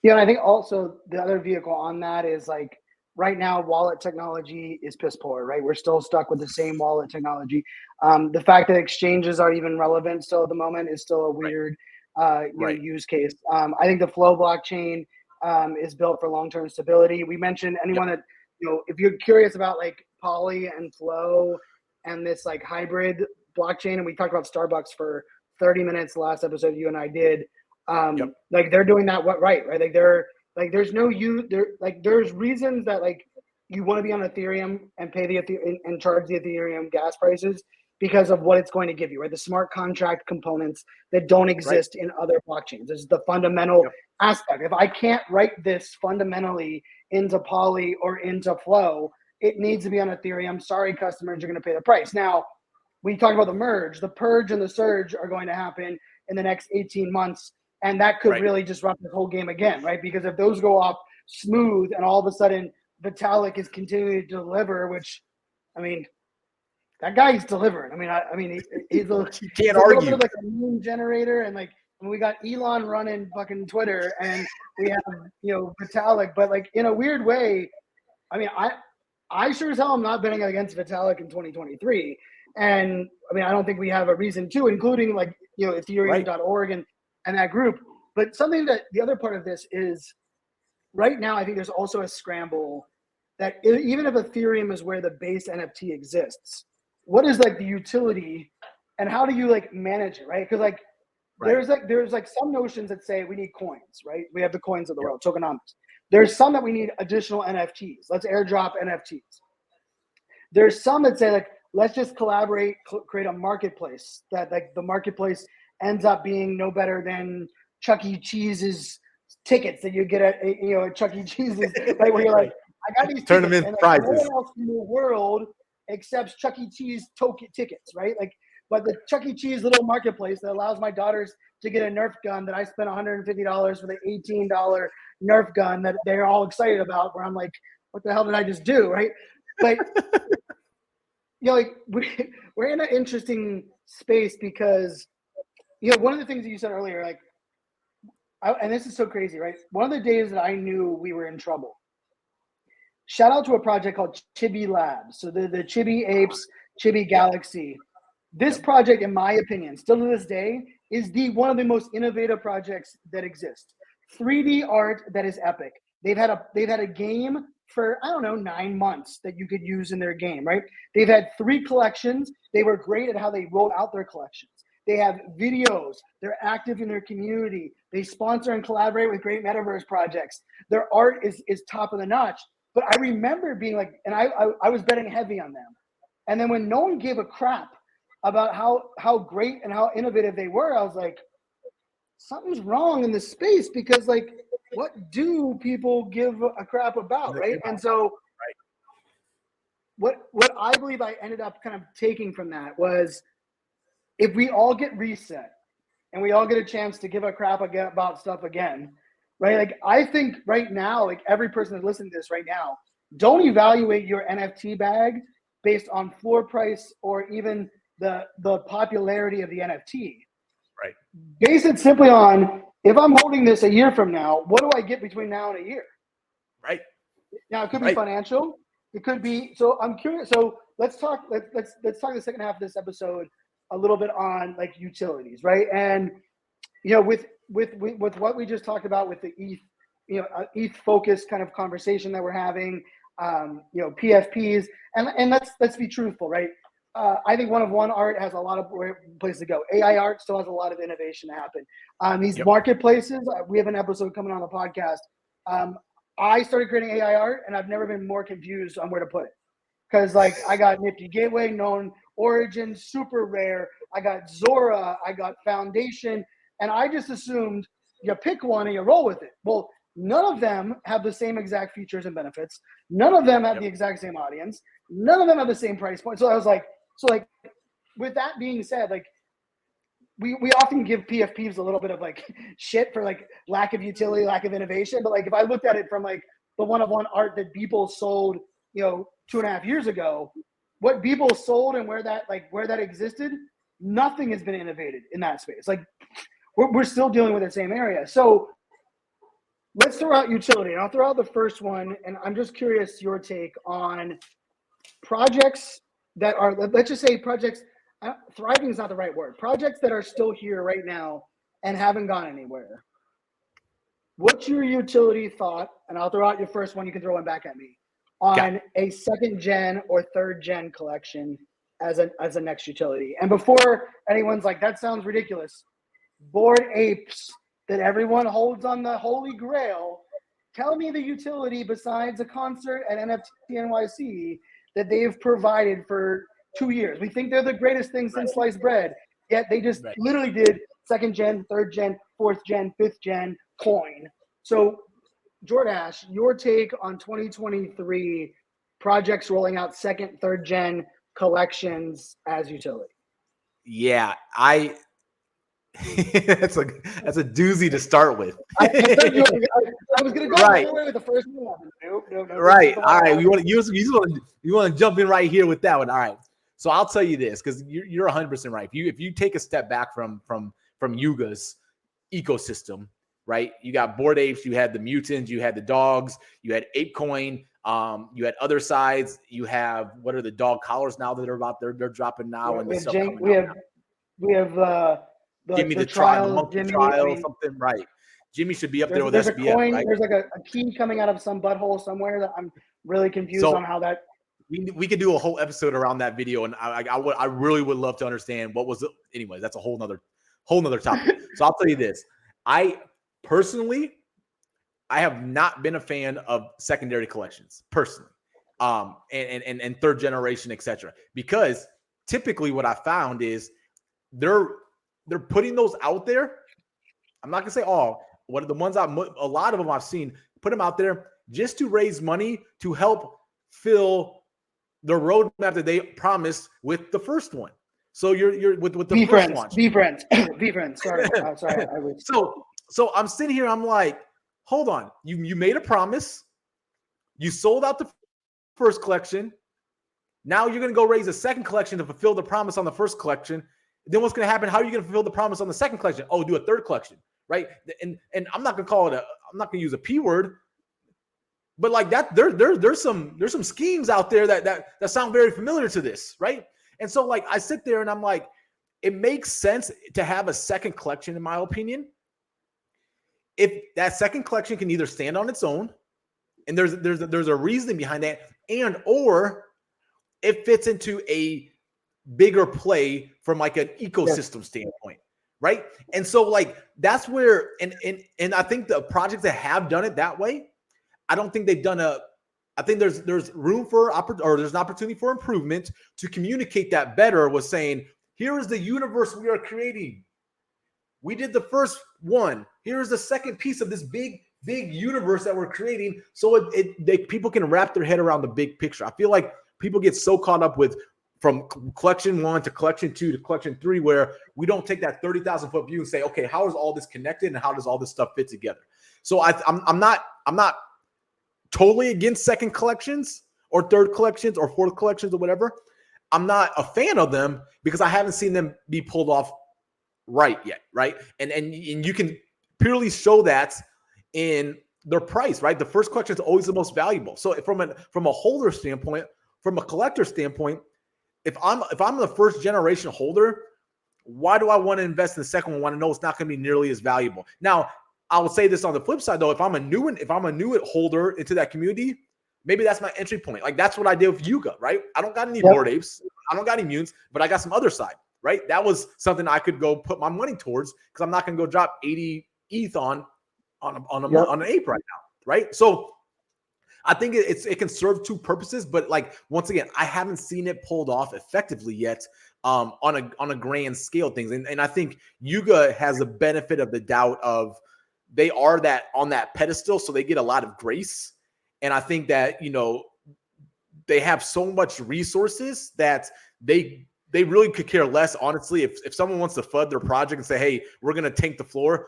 Yeah, and I think also the other vehicle on that is like right now, wallet technology is piss poor, right? We're still stuck with the same wallet technology. The fact that exchanges are even relevant still at the moment is still a weird use case. I think the Flow blockchain is built for long-term stability. We mentioned anyone that, if you're curious about like Poly and Flow and this like hybrid blockchain, and we talked about Starbucks for 30 minutes last episode you and I did. Like they're doing that right? Like they're like there's no there's reasons that like you want to be on Ethereum and pay and charge the Ethereum gas prices because of what it's going to give you, right? The smart contract components that don't exist in other blockchains. This is the fundamental aspect. If I can't write this fundamentally into Poly or into Flow, it needs to be on Ethereum. Sorry, customers, you're going to pay the price. Now, we talked about the merge. The purge and the surge are going to happen in the next 18 months. And that could really disrupt the whole game again, right? Because if those go off smooth and all of a sudden Vitalik is continuing to deliver, which, I mean, that guy's delivering. He's a little bit of like a meme generator, and like we got Elon running fucking Twitter, and we have Vitalik, but like in a weird way, I sure as hell am not betting against Vitalik in 2023, and I don't think we have a reason to, including like Ethereum.org and that group. But something that the other part of this is right now, I think there's also a scramble that even if Ethereum is where the base NFT exists, what is like the utility and how do you like manage it, right? Because like there's like some notions that say we need coins, right? We have the coins of the world, tokenomics. There's some that we need additional NFTs. Let's airdrop NFTs. There's some that say like let's just collaborate, create a marketplace that like the marketplace ends up being no better than Chuck E. Cheese's tickets that you get at Chuck E. Cheese's, right? Where you're like, I got these tournament tickets, prizes. No one else in the world accepts Chuck E. Cheese tickets, right? Like, but the Chuck E. Cheese little marketplace that allows my daughters to get a Nerf gun that I spent $150 for the $18 Nerf gun that they're all excited about. Where I'm like, what the hell did I just do, right? But like we're in an interesting space because. One of the things that you said earlier, like, and this is so crazy, right? One of the days that I knew we were in trouble. Shout out to a project called Chibby Labs. So the Chibby Apes, Chibby Galaxy. This project, in my opinion, still to this day, is one of the most innovative projects that exist. 3D art that is epic. They've had a game for 9 months that you could use in their game, right? They've had 3 collections. They were great at how they rolled out their collections. They have videos. They're active in their community. They sponsor and collaborate with great metaverse projects. Their art is top of the notch. But I remember being like, and I was betting heavy on them. And then when no one gave a crap about how great and how innovative they were, I was like, something's wrong in this space because like, what do people give a crap about, right? And so what I believe I ended up kind of taking from that was, if we all get reset and we all get a chance to give a crap about stuff again, right? Like I think right now, like every person that's listening to this right now, don't evaluate your NFT bag based on floor price or even the popularity of the NFT. Right. Base it simply on, if I'm holding this a year from now, what do I get between now and a year? Right. Now it could be financial. It could be, so I'm curious. So let's talk the second half of this episode a little bit on like utilities, right? And with what we just talked about with the ETH, ETH focused kind of conversation that we're having, PFPs, and let's be truthful, right? I think one art has a lot of places to go. AI art still has a lot of innovation to happen. These marketplaces, we have an episode coming on the podcast. I started creating AI art, and I've never been more confused on where to put it. Because like I got Nifty Gateway, Known Origin, Super Rare. I got Zora. I got Foundation, and I just assumed you pick one and you roll with it. Well, none of them have the same exact features and benefits. None of them have the exact same audience. None of them have the same price point. So I was like, with that being said, like we often give PFPs a little bit of like shit for like lack of utility, lack of innovation. But like if I looked at it from like the one-of-one art that Beeple sold, 2.5 years ago, what Beeple sold and where that existed, nothing has been innovated in that space. Like we're still dealing with the same area. So let's throw out utility. And I'll throw out the first one, and I'm just curious your take on projects that are, let's just say projects, thriving is not the right word, projects that are still here right now and haven't gone anywhere. What's your utility thought? And I'll throw out your first one, you can throw one back at me, on a second gen or third gen collection as a next utility. And before anyone's like, that sounds ridiculous, Bored Apes that everyone holds on the holy grail, tell me the utility besides a concert at NFT NYC that they've provided for 2 years. We think they're the greatest thing since sliced bread, yet they just literally did second gen, third gen, fourth gen, fifth gen coin. So Jordache, your take on 2023 projects rolling out second, third gen collections as utility? Yeah, that's a doozy to start with. I was gonna go right with the first one. Nope. Right. All right. You want to jump in right here with that one. All right. So I'll tell you this, because you're 100% right. If you take a step back from Yuga's ecosystem, right? You got Bored Apes, you had the mutants, you had the dogs, you had ApeCoin, you had other sides, you have, what are the dog collars now that they're dropping now, and the stuff coming out. We have Jimmy the monkey trial, something, right? Jimmy should be up there with SBF, coin, right? There's like a key coming out of some butthole somewhere that I'm really confused on how that. We could do a whole episode around that video, and I really would love to understand what was. Anyway, that's a whole nother topic. So I'll tell you this: I personally have not been a fan of secondary collections personally, and third generation, etc. Because typically what I found is they're putting those out there. I'm not gonna say all. What are the ones a lot of them I've seen put them out there just to raise money to help fill the roadmap that they promised with the first one. So you're with the first launch. VeeFriends. Sorry. So I'm sitting here. I'm like, hold on. You made a promise. You sold out the first collection. Now you're gonna go raise a second collection to fulfill the promise on the first collection. Then what's going to happen? How are you going to fulfill the promise on the second collection? Oh, do a third collection, right? And I'm not going to call it I'm not going to use a P word, but like that, there's some schemes out there that sound very familiar to this, right? And so like I sit there and I'm like, it makes sense to have a second collection, in my opinion. If that second collection can either stand on its own, and there's a reasoning behind that, and or it fits into a bigger play from like an ecosystem standpoint, right? And so like that's where and I think the projects that have done it that way, I don't think they've done I think there's room for there's an opportunity for improvement to communicate that better with saying, here is the universe we are creating. We did the first one. Here is the second piece of this big universe that we're creating, so people can wrap their head around the big picture. I feel like people get so caught up with from collection 1 to collection 2 to collection 3, where we don't take that 30,000 foot view and say, okay, how is all this connected and how does all this stuff fit together? So I'm not totally against second collections or third collections or fourth collections or whatever. I'm not a fan of them because I haven't seen them be pulled off right yet, right? And you can purely show that in their price, right? The first collection is always the most valuable. So from a holder standpoint, from a collector standpoint, if I'm the first generation holder, why do I want to invest in the second one when I know it's not going to be nearly as valuable? Now, I will say this on the flip side though, if I'm a new holder into that community, maybe that's my entry point. Like that's what I did with Yuga, right? I don't got any Bored Apes, I don't got any mutants, but I got some other side, right? That was something I could go put my money towards because I'm not going to go drop 80 ETH on an ape right now, right? So I think it can serve two purposes, but like once again, I haven't seen it pulled off effectively yet on a grand scale of things. And I think Yuga has a benefit of the doubt of they are that on that pedestal, so they get a lot of grace. And I think that they have so much resources that they they really could care less, honestly. If someone wants to FUD their project and say, hey, we're going to tank the floor,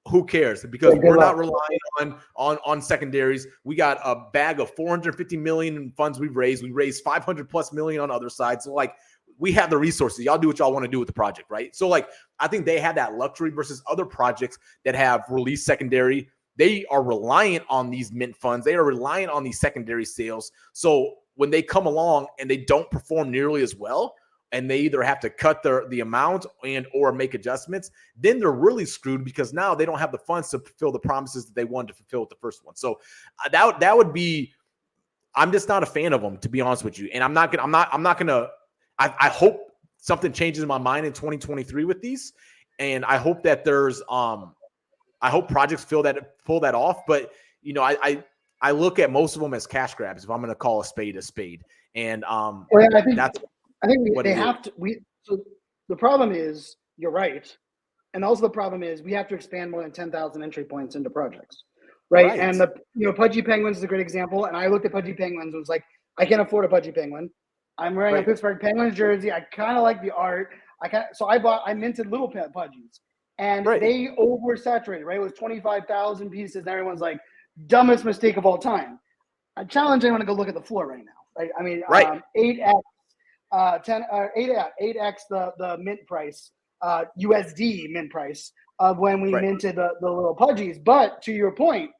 who cares? Because we're not relying on secondaries. We got a bag of 450 million in funds we've raised. We raised 500 plus million on other sides. So like, we have the resources. Y'all do what y'all want to do with the project, right? So like, I think they have that luxury versus other projects that have released secondary. They are reliant on these mint funds. They are reliant on these secondary sales. So when they come along and they don't perform nearly as well, and they either have to cut the amount and or make adjustments, then they're really screwed because now they don't have the funds to fulfill the promises that they wanted to fulfill with the first one. So that would be, I'm just not a fan of them, to be honest with you. And I hope something changes in my mind in 2023 with these. And I hope that there's, I hope projects pull that off. But, you know, I look at most of them as cash grabs, if I'm going to call a spade. And I think they have to. So the problem is, you're right, and also the problem is we have to expand more than 10,000 entry points into projects, right? And Pudgy Penguins is a great example. And I looked at Pudgy Penguins and was like, I can't afford a Pudgy Penguin. I'm wearing a Pittsburgh Penguins jersey. I kind of like the art. I minted little Pudgies, and they oversaturated. Right, it was 25,000 pieces, and everyone's like, dumbest mistake of all time. I challenge anyone to go look at the floor right now. Right, I mean, 8x. 8x the mint price, USD mint price of when we minted the little Pudgies. But to your point,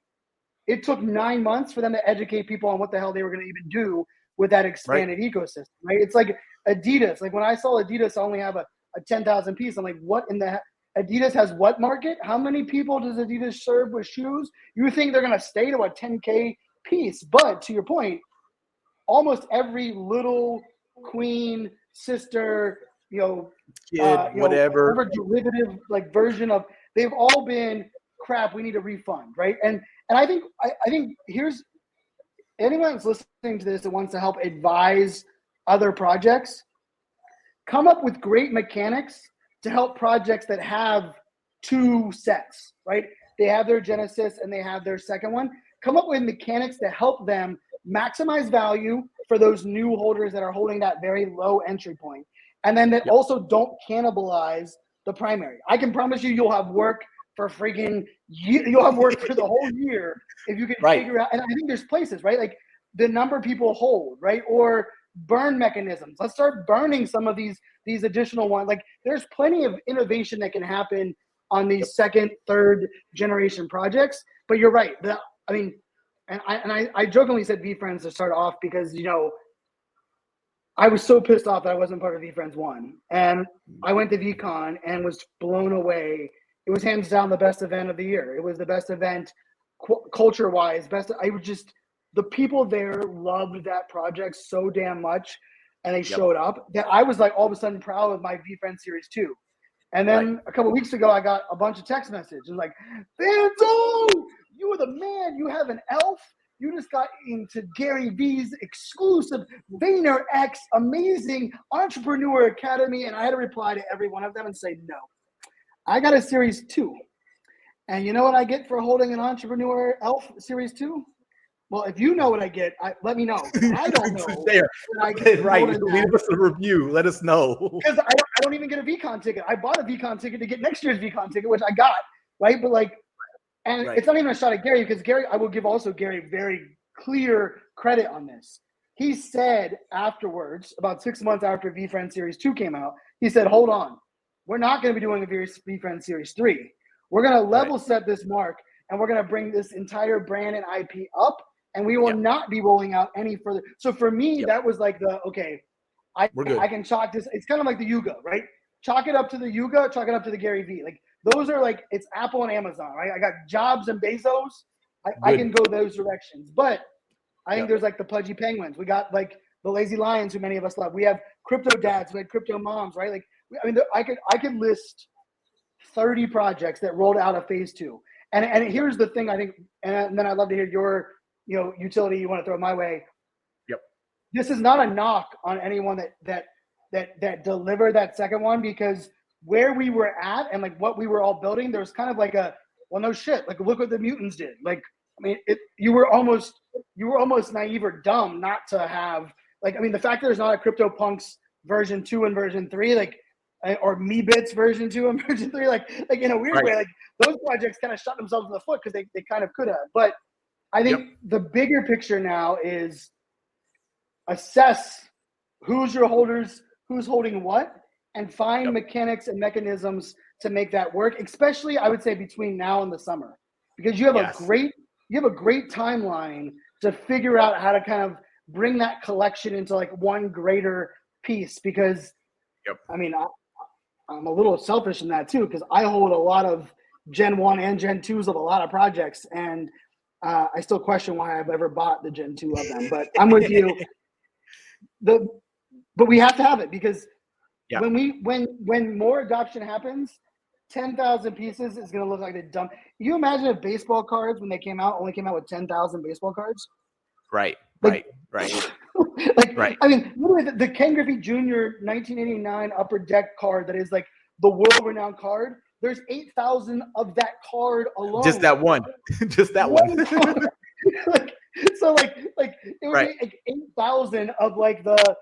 it took 9 months for them to educate people on what the hell they were going to even do with that expanded ecosystem, right? It's like Adidas. Like when I saw Adidas only have a 10,000 piece, I'm like, what in the Adidas has what market? How many people does Adidas serve with shoes? You think they're going to stay to a 10K piece? But to your point, almost every little queen, sister, whatever derivative like version of, they've all been crap. We need a refund, right? And I think here's anyone that's listening to this that wants to help advise other projects, come up with great mechanics to help projects that have two sets, right? They have their Genesis and they have their second one. Come up with mechanics to help them maximize value for those new holders that are holding that very low entry point. And then that also don't cannibalize the primary. I can promise you'll have work for you'll have work for the whole year if you can figure out. And I think there's places, right? Like the number of people hold, right? Or burn mechanisms. Let's start burning some of these additional ones. Like there's plenty of innovation that can happen on these second, third generation projects. But you're right. I jokingly said VeeFriends to start off because, I was so pissed off that I wasn't part of VeeFriends 1. And I went to VCon and was blown away. It was hands down the best event of the year. It was the best event culture-wise. The people there loved that project so damn much, and they showed up that I was like all of a sudden proud of my VeeFriends Series 2. And then a couple of weeks ago, I got a bunch of text messages like, Fanzo, you are the man. You have an elf. You just got into Gary V's exclusive VaynerX amazing entrepreneur academy. And I had to reply to every one of them and say, no, I got a Series 2. And you know what I get for holding an entrepreneur elf Series 2? Well, if you know what I get, let me know. I don't know. There. I get leave us a review. Let us know. Because I don't even get a VCon ticket. I bought a VCon ticket to get next year's VCon ticket, which I got, right? But it's not even a shot at Gary, because Gary, I will give also Gary very clear credit on this. He said afterwards, about 6 months after VeeFriends Series 2 came out, he said, hold on. We're not going to be doing a VeeFriends Series 3. We're going to level set this mark, and we're going to bring this entire brand and IP up, and we will not be rolling out any further. So for me, that was like I can chalk this. It's kind of like the Yuga, right? Chalk it up to the Yuga, chalk it up to the Gary V. Like those are like, it's Apple and Amazon, right? I got Jobs and Bezos. I can go those directions. But I think there's like the Pudgy Penguins. We got like the Lazy Lions, who many of us love. We have crypto dads, we have crypto moms, right? Like, I mean, I could list 30 projects that rolled out of phase 2. And here's the thing, I think, and then I'd love to hear your utility you want to throw my way. This is not a knock on anyone that delivered that second one, because where we were at and like what we were all building, there was kind of like no shit. Like look what the mutants did. Like, I mean, you were almost naive or dumb not to have the fact that there's not a CryptoPunks version 2 and version 3, like, or Me Bits version 2 and version 3, like in a weird way, like those projects kind of shot themselves in the foot because they kind of could have. But I think the bigger picture now is assess who's your holders, who's holding what, and find mechanics and mechanisms to make that work, especially I would say between now and the summer, because you have a great timeline to figure out how to kind of bring that collection into like one greater piece. Because I mean, I'm a little selfish in that too, because I hold a lot of Gen 1 and Gen 2s of a lot of projects, and I still question why I've ever bought the Gen 2 of them. But I'm with you. But we have to have it, because when more adoption happens, 10,000 pieces is going to look like a dumb. You imagine if baseball cards, when they came out, only came out with 10,000 baseball cards? Right. Like, Right. I mean, literally, the Ken Griffey Jr. 1989 Upper Deck card that is like the world-renowned card. There's 8,000 of that card alone. Just that one. Just that one. So it would be like 8,000 of like the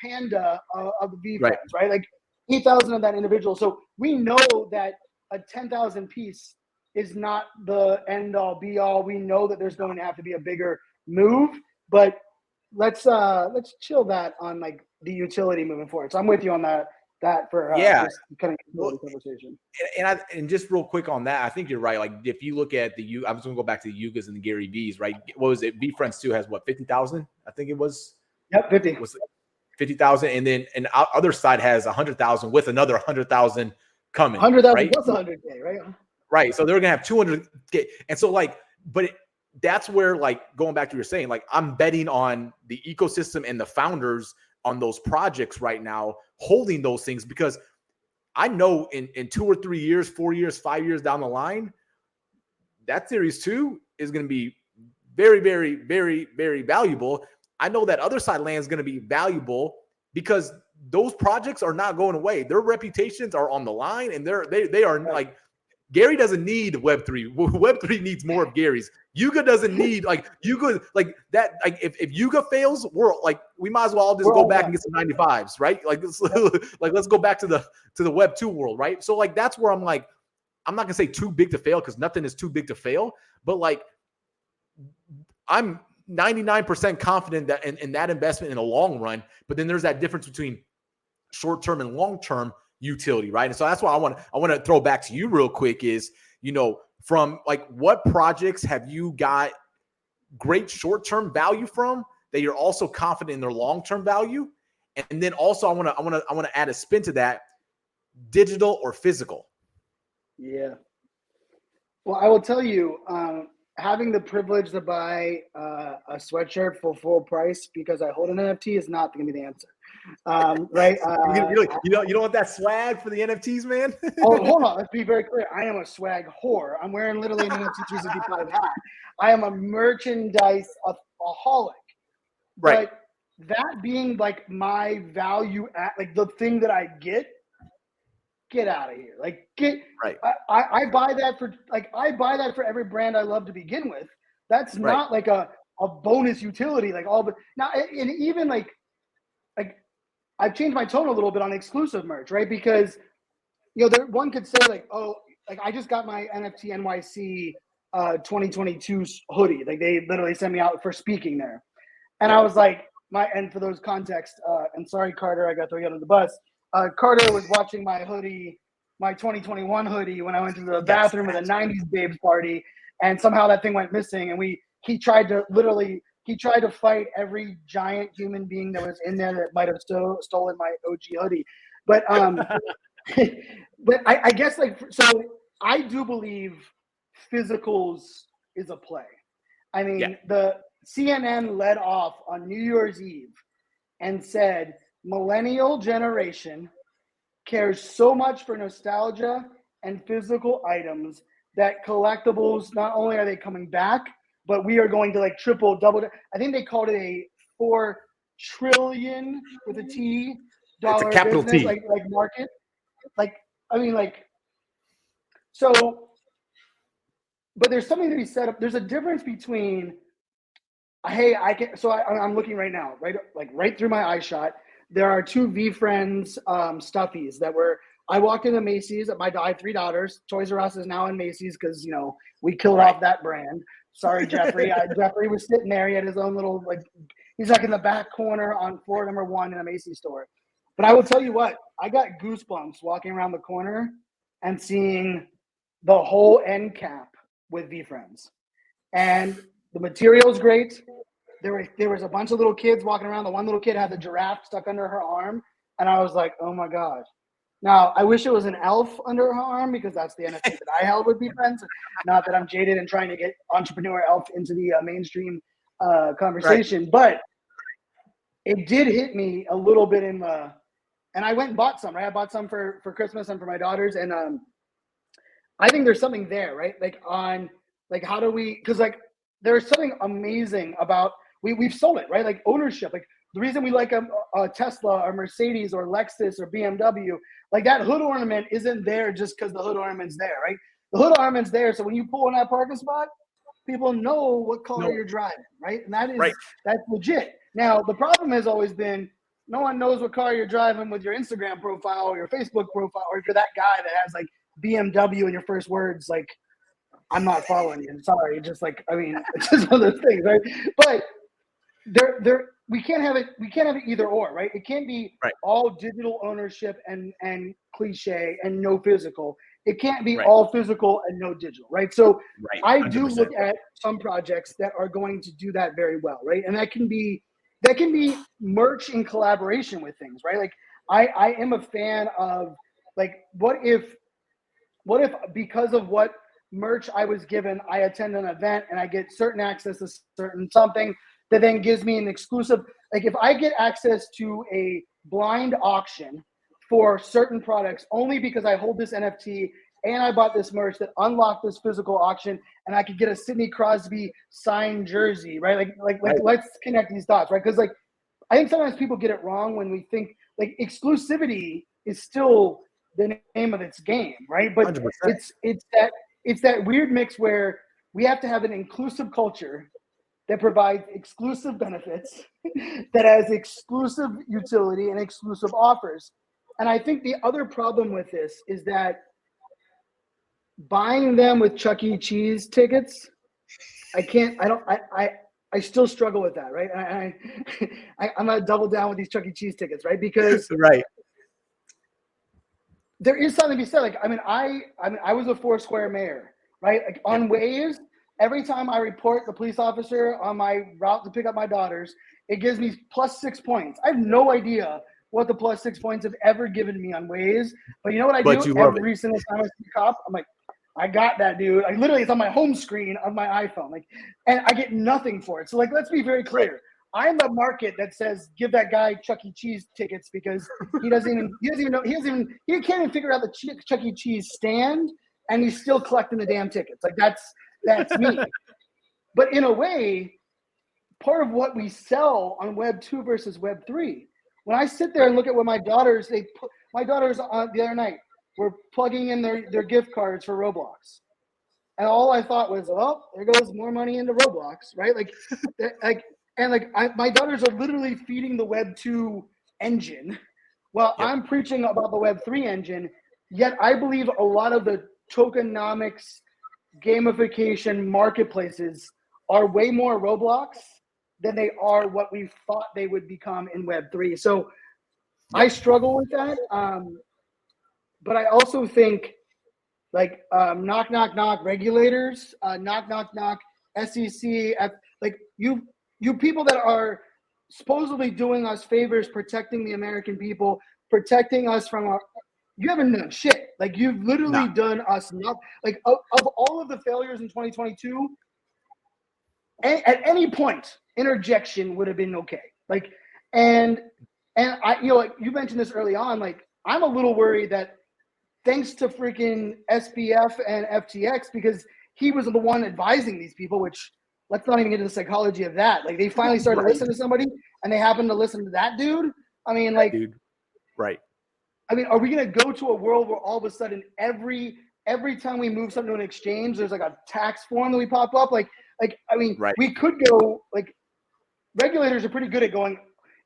panda of the VeeFriends, right? Like 8,000 of that individual. So we know that a 10,000 piece is not the end all be all. We know that there's going to have to be a bigger move, but let's chill that on like the utility moving forward. So I'm with you on that for just kind of conversation. And just real quick on that, I think you're right. Like if you look at I was going to go back to the Yugas and the Gary V's, right? What was it? VeeFriends 2 has what, 50,000? I think it was. Yep, 50. Was 50,000, and then and other side has 100,000 with another 100,000 coming. 100,000 right? plus 100K, right? Right. So they're gonna have 200K, and so like, that's where like going back to what you're saying, like I'm betting on the ecosystem and the founders on those projects right now holding those things, because I know in 2 or 3 years, 4 years, 5 years down the line, that series 2 is going to be very, very, very, very valuable. I know that other side land is going to be valuable because those projects are not going away. Their reputations are on the line, and they are like, Gary doesn't need Web3. Web3 needs more of Gary's. Yuga doesn't need like Yuga like that. Like if Yuga fails, we might as well all just go back and get some 95s, right? Like let's go back to the Web 2 world, right? So like that's where I'm like, I'm not gonna say too big to fail, because nothing is too big to fail, but like I'm 99% confident that in that investment in the long run. But then there's that difference between short-term and long-term utility, right? And so that's why I want to throw back to you real quick is, from like what projects have you got great short-term value from that you're also confident in their long-term value? And then also I want to add a spin to that, digital or physical. Yeah. Well, I will tell you, having the privilege to buy a sweatshirt for full price because I hold an NFT is not going to be the answer. Right? You don't want that swag for the NFTs, man? Oh, hold on. Let's be very clear. I am a swag whore. I'm wearing literally an NFT 365 hat. I am a merchandise-aholic. Right. But that being like my value at like the thing that I get out of here. Like right. I buy that for every brand I love to begin with. That's not like a bonus utility, like all, but now, and even like I've changed my tone a little bit on exclusive merch, right? Because one could say like, oh, like I just got my NFT NYC 2022 hoodie. Like they literally sent me out for speaking there, and I was like, and for those context, and sorry Carter, I got to throw you under the bus. Carter was watching my hoodie, my 2021 hoodie, when I went to the bathroom at a 90s babes party, and somehow that thing went missing. And he tried to fight every giant human being that was in there that might have stolen my OG hoodie. But but I guess so I do believe physicals is a play. I mean, the CNN led off on New Year's Eve and said, millennial generation cares so much for nostalgia and physical items that collectibles, not only are they coming back, but we are going to like triple, double. I think they called it a $4 trillion with a T dollar it's a capital business, T. like market. Like, I mean, like, so, but there's something to be said up. There's a difference between, hey, I'm looking right now, right through my eye shot. there are two VeeFriends stuffies that were. I walked into Macy's. I have 3 daughters. Toys R Us is now in Macy's because we killed off that brand. Sorry, Jeffrey. Jeffrey was sitting there. He had his own little he's like in the back corner on floor number 1 in a Macy's store. But I will tell you what, I got goosebumps walking around the corner and seeing the whole end cap with VeeFriends. And the material is great. There was a bunch of little kids walking around. The one little kid had the giraffe stuck under her arm. And I was like, oh my God. Now, I wish it was an elf under her arm because that's the NFT that I held with VeeFriends. Not that I'm jaded and trying to get entrepreneur elf into the mainstream conversation. Right. But it did hit me a little bit and I went and bought some, right? I bought some for Christmas and for my daughters. And I think there's something there, right? How do we, because there's something amazing about, we've sold it, right? Like ownership, the reason we like a Tesla or Mercedes or Lexus or BMW, that hood ornament isn't there just because the hood ornament's there, right? The hood ornament's there, so when you pull in that parking spot, people know what car you're driving, right? And that's legit. Now, the problem has always been no one knows what car you're driving with your Instagram profile or your Facebook profile, or if you're that guy that has BMW in your first words, I'm not following you. Sorry, it's just it's just one of those things, right? But we can't have it either or, right? It can't be all digital ownership and cliche and no physical. It can't be all physical and no digital, right? So I do look at some projects that are going to do that very well, right? And that can be merch in collaboration with things, right? I am a fan of what if because of what merch I was given, I attend an event and I get certain access to certain something that then gives me an exclusive, if I get access to a blind auction for certain products only because I hold this NFT and I bought this merch that unlocked this physical auction and I could get a Sidney Crosby signed jersey, right? Let's connect these dots, right? Because I think sometimes people get it wrong when we think exclusivity is still the name of its game, right? But 100%. It's that weird mix where we have to have an inclusive culture that provides exclusive benefits, that has exclusive utility and exclusive offers. And I think the other problem with this is that buying them with Chuck E. Cheese tickets, I still struggle with that, right? I'm gonna double down with these Chuck E. Cheese tickets, right? Because there is something to be said. I was a Foursquare mayor, right? On Waze, every time I report the police officer on my route to pick up my daughters, it gives me +6 points. I have no idea what the +6 points have ever given me on Waze, but you know what I do? Every single time I see a cop, I'm like, I got that, dude. Literally, it's on my home screen of my iPhone, and I get nothing for it. So, let's be very clear. I'm the market that says give that guy Chuck E. Cheese tickets because he can't even figure out the Chuck E. Cheese stand, and he's still collecting the damn tickets. That's me. But in a way, part of what we sell on Web 2 versus Web 3, when I sit there and look at what my daughters the other night were plugging in their gift cards for Roblox. And all I thought was, well, there goes more money into Roblox, right? My daughters are literally feeding the Web 2 engine while I'm preaching about the Web 3 engine. Yet I believe a lot of the tokenomics, gamification marketplaces are way more Roblox than they are what we thought they would become in Web 3. So I struggle with that. But I also think knock, knock, knock regulators, knock, knock, knock SEC, you people that are supposedly doing us favors, protecting the American people, protecting us from you haven't done shit. You've literally done us nothing. Of all of the failures in 2022, at any point, interjection would have been okay. And I, you mentioned this early on, I'm a little worried that thanks to freaking SPF and FTX, because he was the one advising these people, which let's not even get into the psychology of that. They finally started listening to somebody and they happened to listen to that dude. Dude. Right. Are we going to go to a world where all of a sudden every time we move something to an exchange, there's a tax form that we pop up? We could go, regulators are pretty good at going,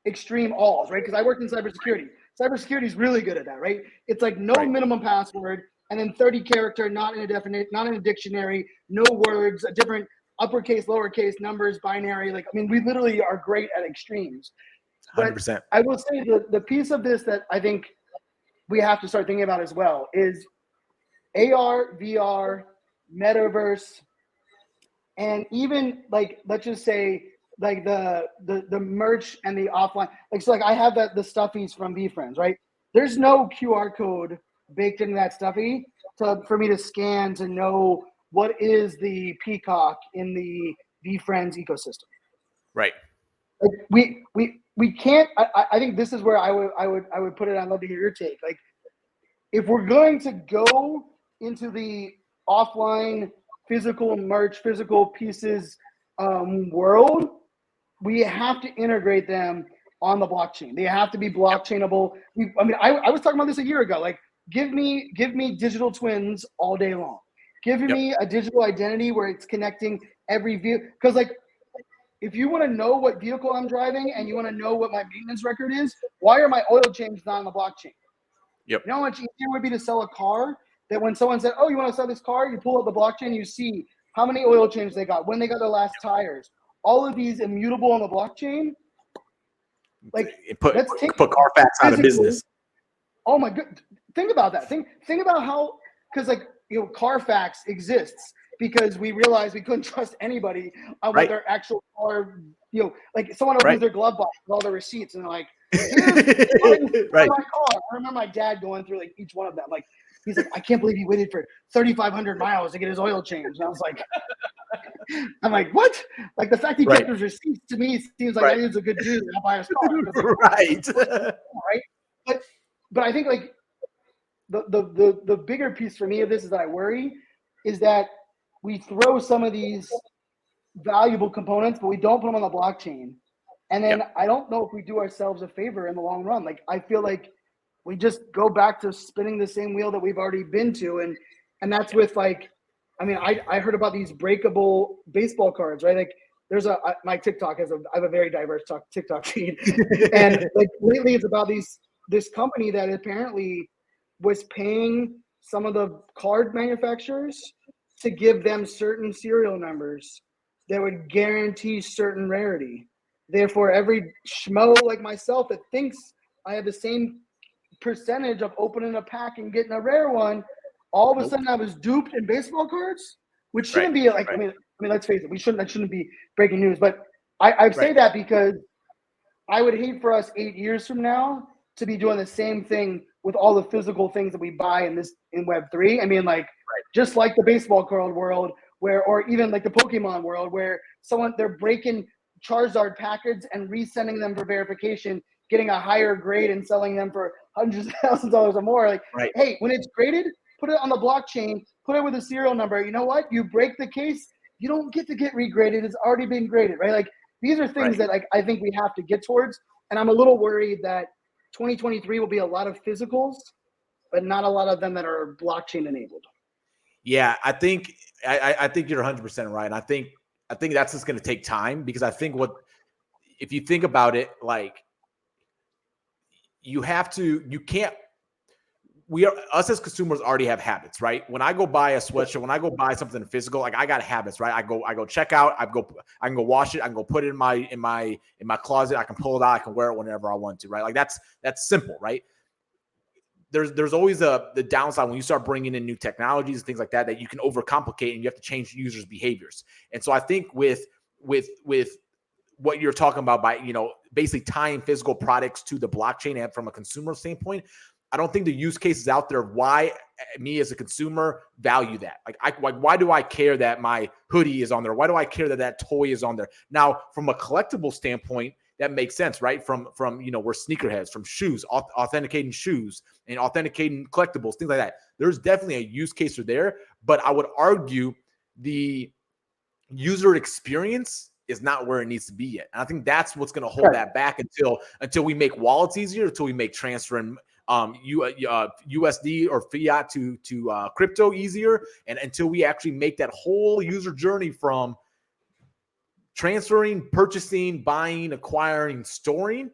extreme alls, right? Because I worked in cybersecurity. Cybersecurity is really good at that, right? It's like no minimum password, and then 30 character, not in a dictionary, no words, a different uppercase, lowercase, numbers, binary. Like, I mean, we literally are great at extremes. But 100%. I will say the piece of this that I think we have to start thinking about as well is AR, VR, metaverse, and even like, let's just say like the merch and the offline, like, so like I have the stuffies from VeeFriends, right? There's no QR code baked into that stuffy for me to scan to know what is the peacock in the VeeFriends ecosystem. Right. Like we can't. I think this is where I would put it. I'd love to hear your take. Like, if we're going to go into the offline physical merch, physical pieces world, we have to integrate them on the blockchain. They have to be blockchainable. I was talking about this a year ago. Like, give me digital twins all day long. Give me a digital identity where it's connecting every vehicle. Because like, if you want to know what vehicle I'm driving and you want to know what my maintenance record is, why are my oil changes not on the blockchain? Yep. You know how much easier it would be to sell a car that when someone said, oh, you want to sell this car? You pull up the blockchain, you see how many oil changes they got, when they got their last tires. All of these immutable on the blockchain. Like, let's put Carfax out of business. Oh my god. Think about that. Think about how, because like, you know, Carfax exists because we realized we couldn't trust anybody on what their actual car, you know, like someone opens their glove box with all the receipts and they're like, my car. I remember my dad going through like each one of them. Like, he's like, I can't believe he waited for 3,500 miles to get his oil changed. And I was like, I'm like, what? Like, the fact he kept his receipts to me seems like he's a good dude. I'll buy his car. Right. Right. But I think like the bigger piece for me of this is that I worry is that we throw some of these valuable components, but we don't put them on the blockchain. And then I don't know if we do ourselves a favor in the long run. Like, I feel like we just go back to spinning the same wheel that we've already been to. And that's with like, I mean, I heard about these breakable baseball cards, right? Like, there's my TikTok I have a very diverse TikTok feed. And like lately it's about this company that apparently was paying some of the card manufacturers to give them certain serial numbers that would guarantee certain rarity. Therefore, every schmo like myself that thinks I have the same percentage of opening a pack and getting a rare one, all of a sudden I was duped in baseball cards, which shouldn't be like, I mean, let's face it, that shouldn't be breaking news. But I say that because I would hate for us 8 years from now to be doing the same thing with all the physical things that we buy in Web3. I mean, like, just like the baseball card world, or even like the Pokemon world, where they're breaking Charizard packets and resending them for verification, getting a higher grade and selling them for hundreds of thousands of dollars or more. Like, hey, when it's graded, put it on the blockchain, put it with a serial number. You know what? You break the case, you don't get to get regraded. It's already been graded, right? Like, these are things that like I think we have to get towards. And I'm a little worried that 2023 will be a lot of physicals, but not a lot of them that are blockchain enabled. Yeah, I think you're 100% right. And I think that's just going to take time, because I think if you think about it, like, us as consumers already have habits, right? When I go buy a sweatshirt, when I go buy something physical, like, I got habits, right? I go check out, I can go wash it, I can go put it in my closet, I can pull it out, I can wear it whenever I want to, right? Like, that's simple, right? There's always the downside when you start bringing in new technologies and things like that you can overcomplicate, and you have to change users' behaviors. And so I think with what you're talking about, by, you know, basically tying physical products to the blockchain, and from a consumer standpoint, I don't think the use cases out there why me as a consumer value that. Like, why do I care that my hoodie is on there? Why do I care that toy is on there? Now, from a collectible standpoint, that makes sense, right? From you know, we're sneakerheads, from shoes, authenticating shoes and authenticating collectibles, things like that. There's definitely a use case there, but I would argue the user experience is not where it needs to be yet. And I think that's what's going to hold that back until we make wallets easier, until we make transferring USD or fiat to crypto easier, and until we actually make that whole user journey from transferring, purchasing, buying, acquiring, storing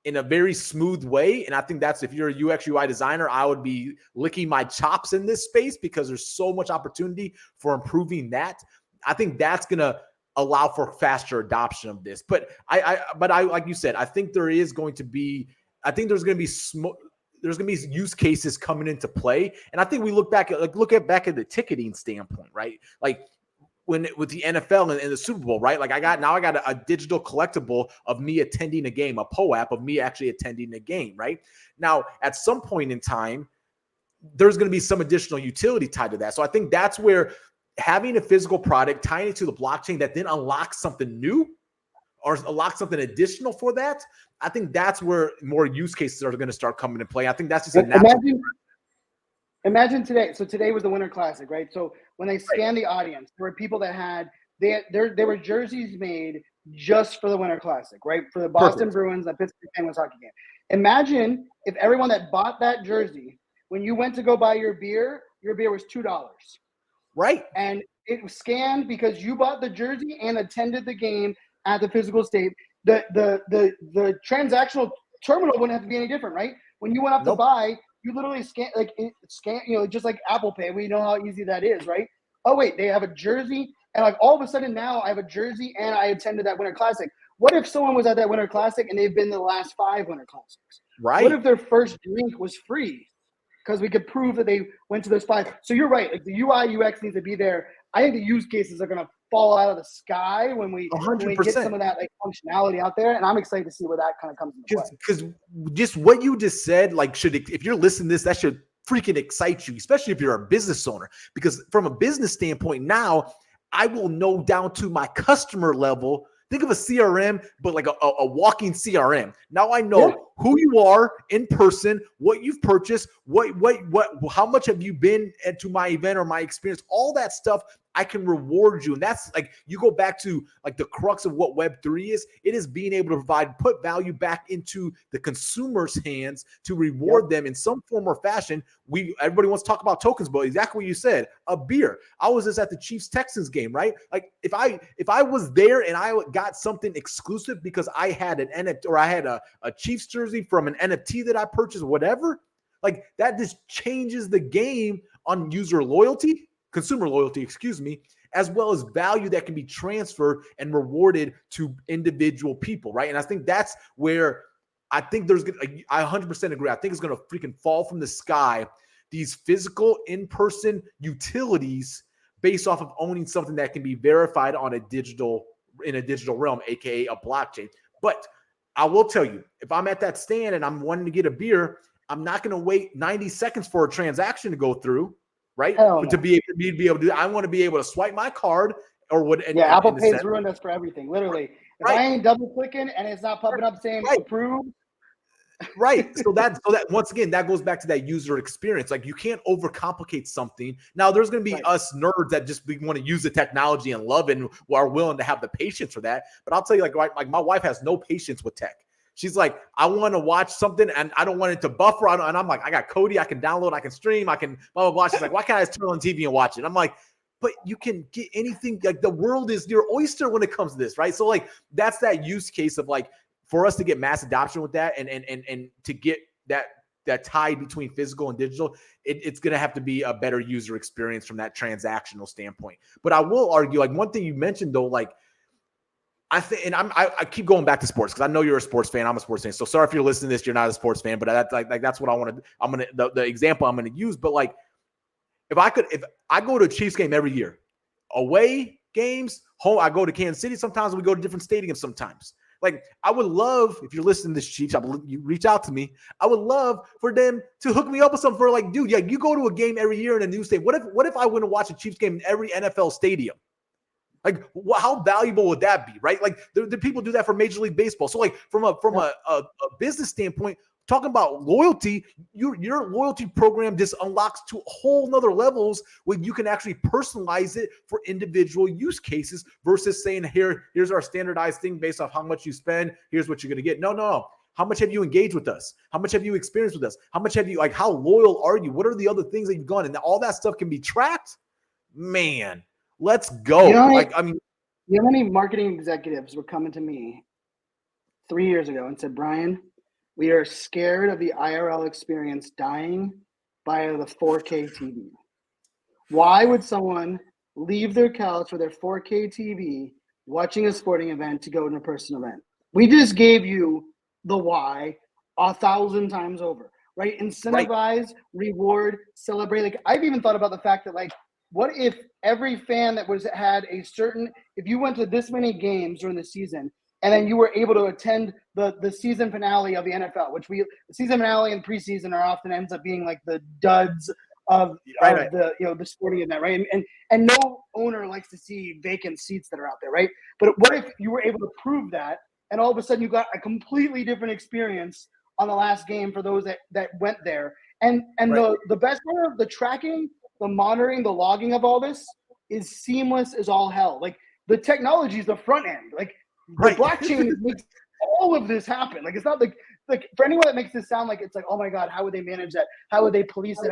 in a very smooth way. And I think that's, if you're a UX UI designer, I would be licking my chops in this space because there's so much opportunity for improving that. I think that's going to allow for faster adoption of this. But I like you said, I think there is going to be, there's going to be use cases coming into play. And I think we look back at back at the ticketing standpoint, right? Like with the NFL and the Super Bowl, right? Like I got a digital collectible of me attending a game, a POAP of me actually attending a game, right? Now, at some point in time, there's going to be some additional utility tied to that. So I think that's where having a physical product, tying it to the blockchain that then unlocks something new or unlocks something additional for that, I think that's where more use cases are going to start coming into play. I think that's just a natural. Imagine today. So today was the Winter Classic, right? So when they scanned the audience, there were people that had there were jerseys made just for the Winter Classic, right? For the Boston Bruins, the Pittsburgh Penguins hockey game. Imagine if everyone that bought that jersey, when you went to go buy your beer was $2. Right. And it was scanned because you bought the jersey and attended the game at the physical state. The transactional terminal wouldn't have to be any different, right? When you went up to buy, you literally scan, just like Apple Pay. We know how easy that is, right? Oh, wait, they have a jersey. And like all of a sudden now I have a jersey and I attended that Winter Classic. What if someone was at that Winter Classic and they've been to the last 5 Winter Classics? Right. What if their first drink was free? Because we could prove that they went to those 5. So you're right. Like the UI, UX needs to be there. I think the use cases are going to fall out of the sky when we get some of that like functionality out there. And I'm excited to see where that kind of comes into play. Because just what you just said, like if you're listening to this, that should freaking excite you, especially if you're a business owner. Because from a business standpoint now, I will know down to my customer level. Think of a CRM, but like a walking CRM. Now I know who you are in person, what you've purchased, how much have you been to my event or my experience, all that stuff. I can reward you. And that's like, you go back to like the crux of what Web3 is. It is being able to put value back into the consumer's hands to reward them in some form or fashion. Everybody wants to talk about tokens, but exactly what you said, a beer. I was just at the Chiefs Texans game, right? Like if I was there and I got something exclusive because I had an NFT or I had a Chiefs jersey from an NFT that I purchased, whatever, like that just changes the game on consumer loyalty, as well as value that can be transferred and rewarded to individual people, right? And I think that's where I think I 100% agree. I think it's going to freaking fall from the sky, these physical in-person utilities based off of owning something that can be verified in a digital realm, aka a blockchain. But I will tell you, if I'm at that stand and I'm wanting to get a beer, I'm not going to wait 90 seconds for a transaction to go through, right? But to be able to do that, I want to be able to swipe my card or what. Apple Pay's ruined us for everything, literally. If I ain't double clicking and it's not popping up saying approved. Right. So that once again, that goes back to that user experience. Like you can't overcomplicate something. Now there's going to be us nerds that just want to use the technology and love it and are willing to have the patience for that. But I'll tell you, like my wife has no patience with tech. She's like, I want to watch something and I don't want it to buffer. And I'm like, I got Kodi, I can download, I can stream, I can blah, blah, blah. She's like, why can't I just turn on TV and watch it? I'm like, but you can get anything. Like the world is your oyster when it comes to this, right? So like, that's that use case of like, for us to get mass adoption with that and to get that tie between physical and digital, it's going to have to be a better user experience from that transactional standpoint. But I will argue, like one thing you mentioned though, like, I think, and I keep going back to sports because I know you're a sports fan. I'm a sports fan. So sorry if you're listening to this, you're not a sports fan, but that's like that's what I want to. The example I'm going to use. But like, if I go to a Chiefs game every year, away games, home, I go to Kansas City sometimes. We go to different stadiums sometimes. Like, I would love, if you're listening to this, Chiefs, you reach out to me. I would love for them to hook me up with something for like, dude, yeah, you go to a game every year in a new stadium. What if I went to watch a Chiefs game in every NFL stadium? Like, how valuable would that be, right? Like, the people do that for Major League Baseball. So, like, from a business standpoint, talking about loyalty, your loyalty program just unlocks to whole nother levels where you can actually personalize it for individual use cases versus saying, here's our standardized thing based off how much you spend. Here's what you're going to get. No. How much have you engaged with us? How much have you experienced with us? How much have you, like, how loyal are you? What are the other things that you've gone? And all that stuff can be tracked. Man, let's go. You know how many marketing executives were coming to me 3 years ago and said, Brian, We are scared of the IRL experience dying by the 4K TV. Why would someone leave their couch with their 4K TV watching a sporting event to go to an in-person event? We just gave you the why 1,000 times over, right? Incentivize, reward, celebrate. Like, I've even thought about the fact that, like, what if every fan that had a certain, if you went to this many games during the season and then you were able to attend the season finale of the NFL, which the season finale and preseason are often ends up being like the duds of the the sporting event, right? And no owner likes to see vacant seats that are out there, right? But what if you were able to prove that, and all of a sudden you got a completely different experience on the last game for those that went there, and the best part of the tracking, the monitoring, the logging of all this is seamless as all hell. Like, the technology is the front end. Like, the blockchain makes all of this happen. Like, it's not like for anyone that makes this sound like it's like, oh my God, how would they manage that? How would they police it?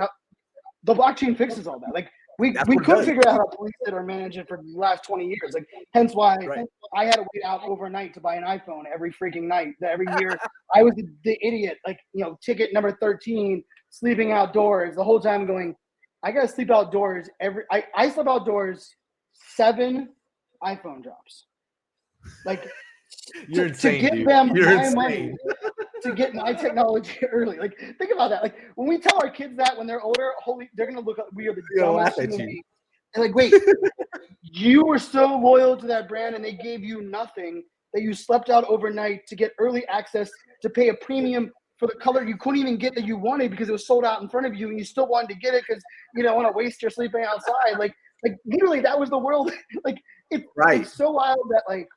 The blockchain fixes all that. Like, we could figure out how to police it or manage it for the last 20 years. Like, hence why I had to wait out overnight to buy an iPhone every freaking night. Every year, I was the idiot, like, ticket number 13, sleeping outdoors the whole time going, I got to sleep outdoors I slept outdoors 7 iPhone drops. Like, You're insane, to get dude. them You're my insane. money to get my technology early. Like, think about that. Like, when we tell our kids that when they're older, they're gonna look up. We are the dumbest human beings. And like, wait, you were so loyal to that brand, and they gave you nothing that you slept out overnight to get early access to pay a premium for the color you couldn't even get that you wanted because it was sold out in front of you, and you still wanted to get it because you don't want to waste your sleeping outside. Like literally, that was the world. Like, it's so wild that like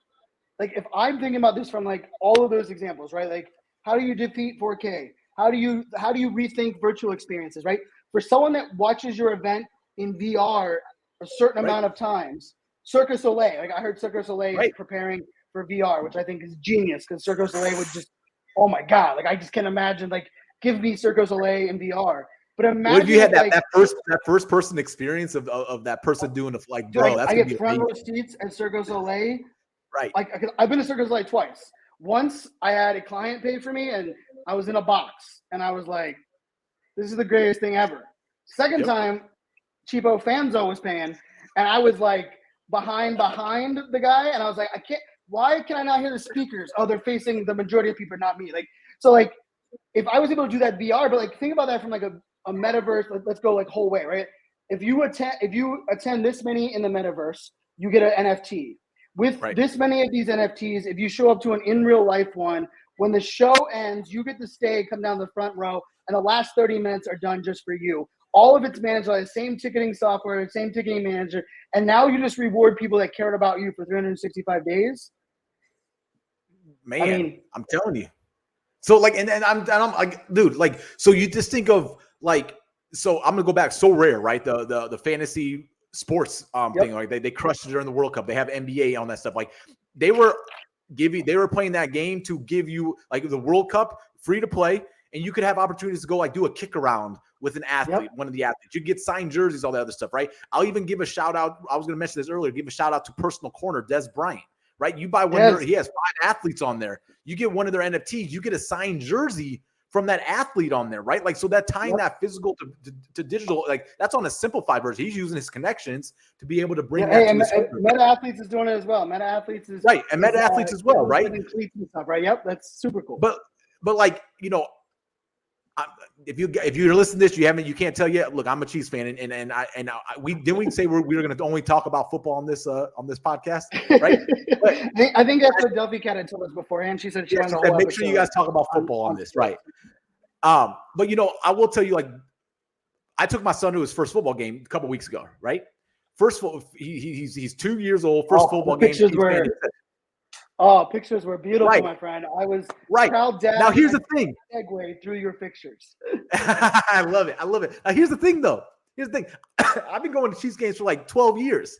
if I'm thinking about this from like all of those examples, right? Like, how do you defeat 4K? How do you rethink virtual experiences, right? For someone that watches your event in VR a certain amount of times, Cirque du Soleil, like I heard Cirque du Soleil is preparing for VR, which I think is genius because Cirque du Soleil would just, oh my God, like I just can't imagine, like, give me Cirque du Soleil in VR. But imagine what if you had that first person experience of that person doing the, like, bro, that's I get front row seats at Cirque du Soleil. Right. Like, I've been to Cirque du Soleil twice. Once I had a client pay for me and I was in a box and I was like, this is the greatest thing ever. Second time, cheapo Fanzo was paying and I was like behind the guy and I was like, why can I not hear the speakers? Oh, they're facing the majority of people, not me. Like, so like if I was able to do that VR, but like think about that from like a metaverse, let's go like whole way, right? If you attend this many in the metaverse, you get an NFT. With this many of these NFTs, if you show up to an in real life one, when the show ends, you get to stay, come down the front row, and the last 30 minutes are done just for you. All of it's managed by the same ticketing software, the same ticketing manager, and now you just reward people that cared about you for 365 days. Man, I mean, I'm telling you. So like, and I'm like, dude, like, so you just think of like, so I'm gonna go back. So rare, right? The fantasy sports thing, like they crushed it during the World Cup. They have NBA on that stuff. Like they were playing that game to give you like the World Cup free to play, and you could have opportunities to go like do a kick around with an athlete, one of the athletes. You get signed jerseys, all that other stuff, right? I'll even give a shout out. I was gonna mention this earlier. Give a shout out to Personal Corner, Des Bryant, right? You buy one, he has 5 athletes on there. You get one of their NFTs, you get a signed jersey from that athlete on there, right? Like, so that tying that physical to digital, like that's on a simplified version. He's using his connections to be able to bring that to his Meta Athletes is doing it as well. Meta Athletes is right, and Meta Athletes as well, right? And stuff, right? Yep, that's super cool. But like, you know, if you're listening to this, you can't tell yet. Look, I'm a Chiefs fan, and we say we were going to only talk about football on this podcast, right? But, I think that's what Delphi Cat had told us beforehand. She said she wanted to make sure you guys talk about football on this, right? But you know, I will tell you, like, I took my son to his first football game a couple weeks ago, right? He's 2 years old. First football game. Pictures were beautiful, my friend. I was proud dad. Now here's the thing. Segue through your pictures. I love it. Now here's the thing, though. I've been going to Chiefs games for like 12 years.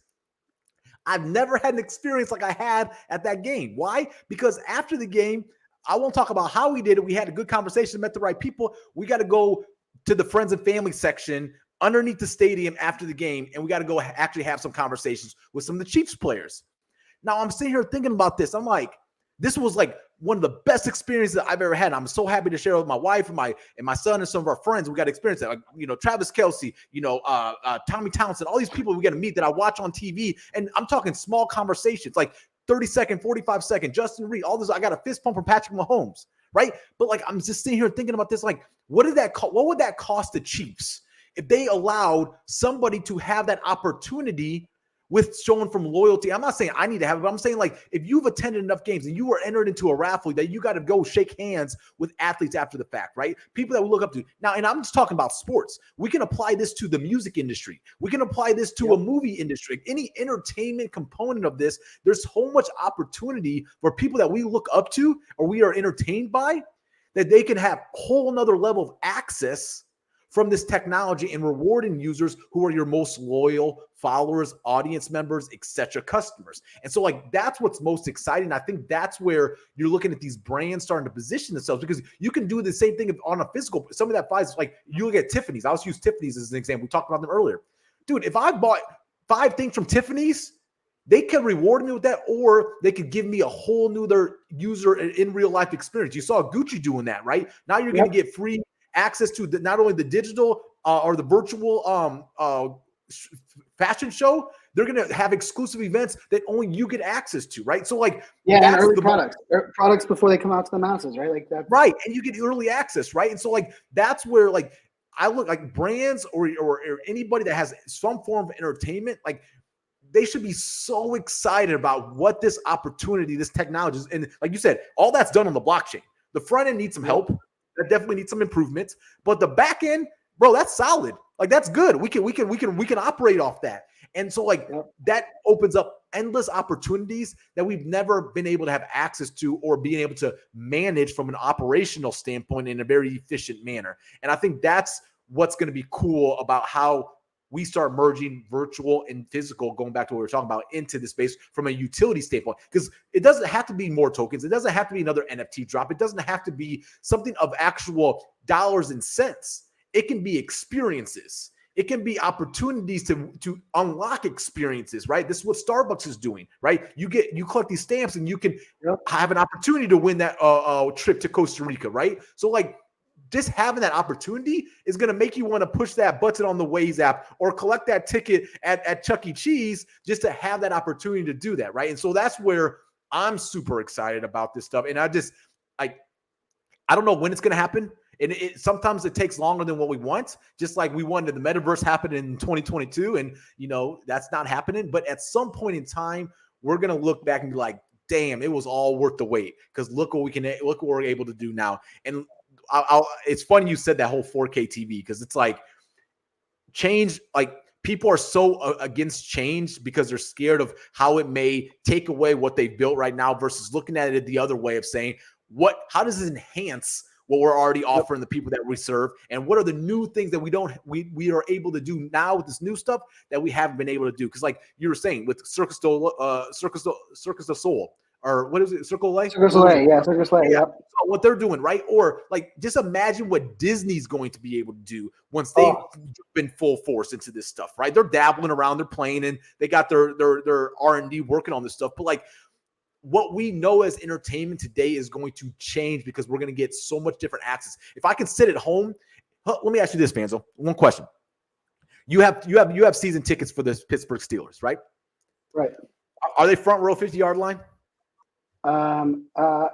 I've never had an experience like I had at that game. Why? Because after the game, I won't talk about how we did it. We had a good conversation, met the right people. We got to go to the friends and family section underneath the stadium after the game, and we got to go actually have some conversations with some of the Chiefs players. Now, I'm sitting here thinking about this. I'm like, this was like one of the best experiences I've ever had. And I'm so happy to share with my wife and my son and some of our friends. We got to experience that. Like, you know, Travis Kelce, you know, Tommy Townsend, all these people we get to meet that I watch on TV. And I'm talking small conversations, like 30-second, 45-second, Justin Reed, all this. I got a fist pump from Patrick Mahomes, right? But like, I'm just sitting here thinking about this, like, what would that cost the Chiefs if they allowed somebody to have that opportunity with showing from loyalty? I'm not saying I need to have it, but I'm saying, like, if you've attended enough games and you were entered into a raffle, that you got to go shake hands with athletes after the fact, right? People that we look up to. Now, and I'm just talking about sports. We can apply this to the music industry. We can apply this to a movie industry. Any entertainment component of this, there's so much opportunity for people that we look up to or we are entertained by, that they can have a whole nother level of access from this technology and rewarding users who are your most loyal followers, audience members, etc., customers. And so, like, that's what's most exciting. I think that's where you're looking at these brands starting to position themselves, because you can do the same thing on a physical. Some of that buys, like, you look at Tiffany's. I'll use Tiffany's as an example. We talked about them earlier. Dude, if I bought 5 things from Tiffany's, they can reward me with that, or they could give me a whole new user in real life experience. You saw Gucci doing that, right? Now you're going to get free access to not only the digital or the virtual fashion show. They're going to have exclusive events that only you get access to, right? So, like, and early products before they come out to the masses, right? Like that, right? And you get early access, right? And so, like, that's where, like, I look like brands or anybody that has some form of entertainment, like, they should be so excited about what this opportunity, this technology is. And like you said, all that's done on the blockchain. The front end needs some help. That definitely needs some improvements. But the back end, bro, that's solid. Like, that's good. We can operate off that. And so, like, that opens up endless opportunities that we've never been able to have access to or being able to manage from an operational standpoint in a very efficient manner. And I think that's what's going to be cool about how we start merging virtual and physical, going back to what we were talking about, into the space from a utility standpoint. Because it doesn't have to be more tokens. It doesn't have to be another NFT drop. It doesn't have to be something of actual dollars and cents. It can be experiences. It can be opportunities to unlock experiences, right? This is what Starbucks is doing, right? You collect these stamps and you can have an opportunity to win that trip to Costa Rica, right? So, like, just having that opportunity is going to make you want to push that button on the Waze app or collect that ticket at Chuck E. Cheese just to have that opportunity to do that, right? And so that's where I'm super excited about this stuff. And I don't know when it's going to happen. And sometimes it takes longer than what we want, just like we wanted the metaverse happen in 2022. And, you know, that's not happening. But at some point in time, we're going to look back and be like, damn, it was all worth the wait, because look what we're able to do now. And it's funny you said that whole 4K TV, because it's like change, like, people are so against change because they're scared of how it may take away what they've built right now, versus looking at it the other way of saying, how does it enhance what we're already offering the people that we serve, and what are the new things that we are able to do now with this new stuff that we haven't been able to do? Because, like you were saying, with Circus du Soleil, or what is it? Circle Lay? Circus Lay, yeah, Circus Lay, yep. So what they're doing, right? Or, like, just imagine what Disney's going to be able to do once they've been full force into this stuff, right? They're dabbling around, they're playing, and they got their R&D working on this stuff. But, like, what we know as entertainment today is going to change, because we're going to get so much different access. If I can sit at home, let me ask you this, Fanzo. One question. You have season tickets for the Pittsburgh Steelers, right? Right. Are they front row 50-yard line? No.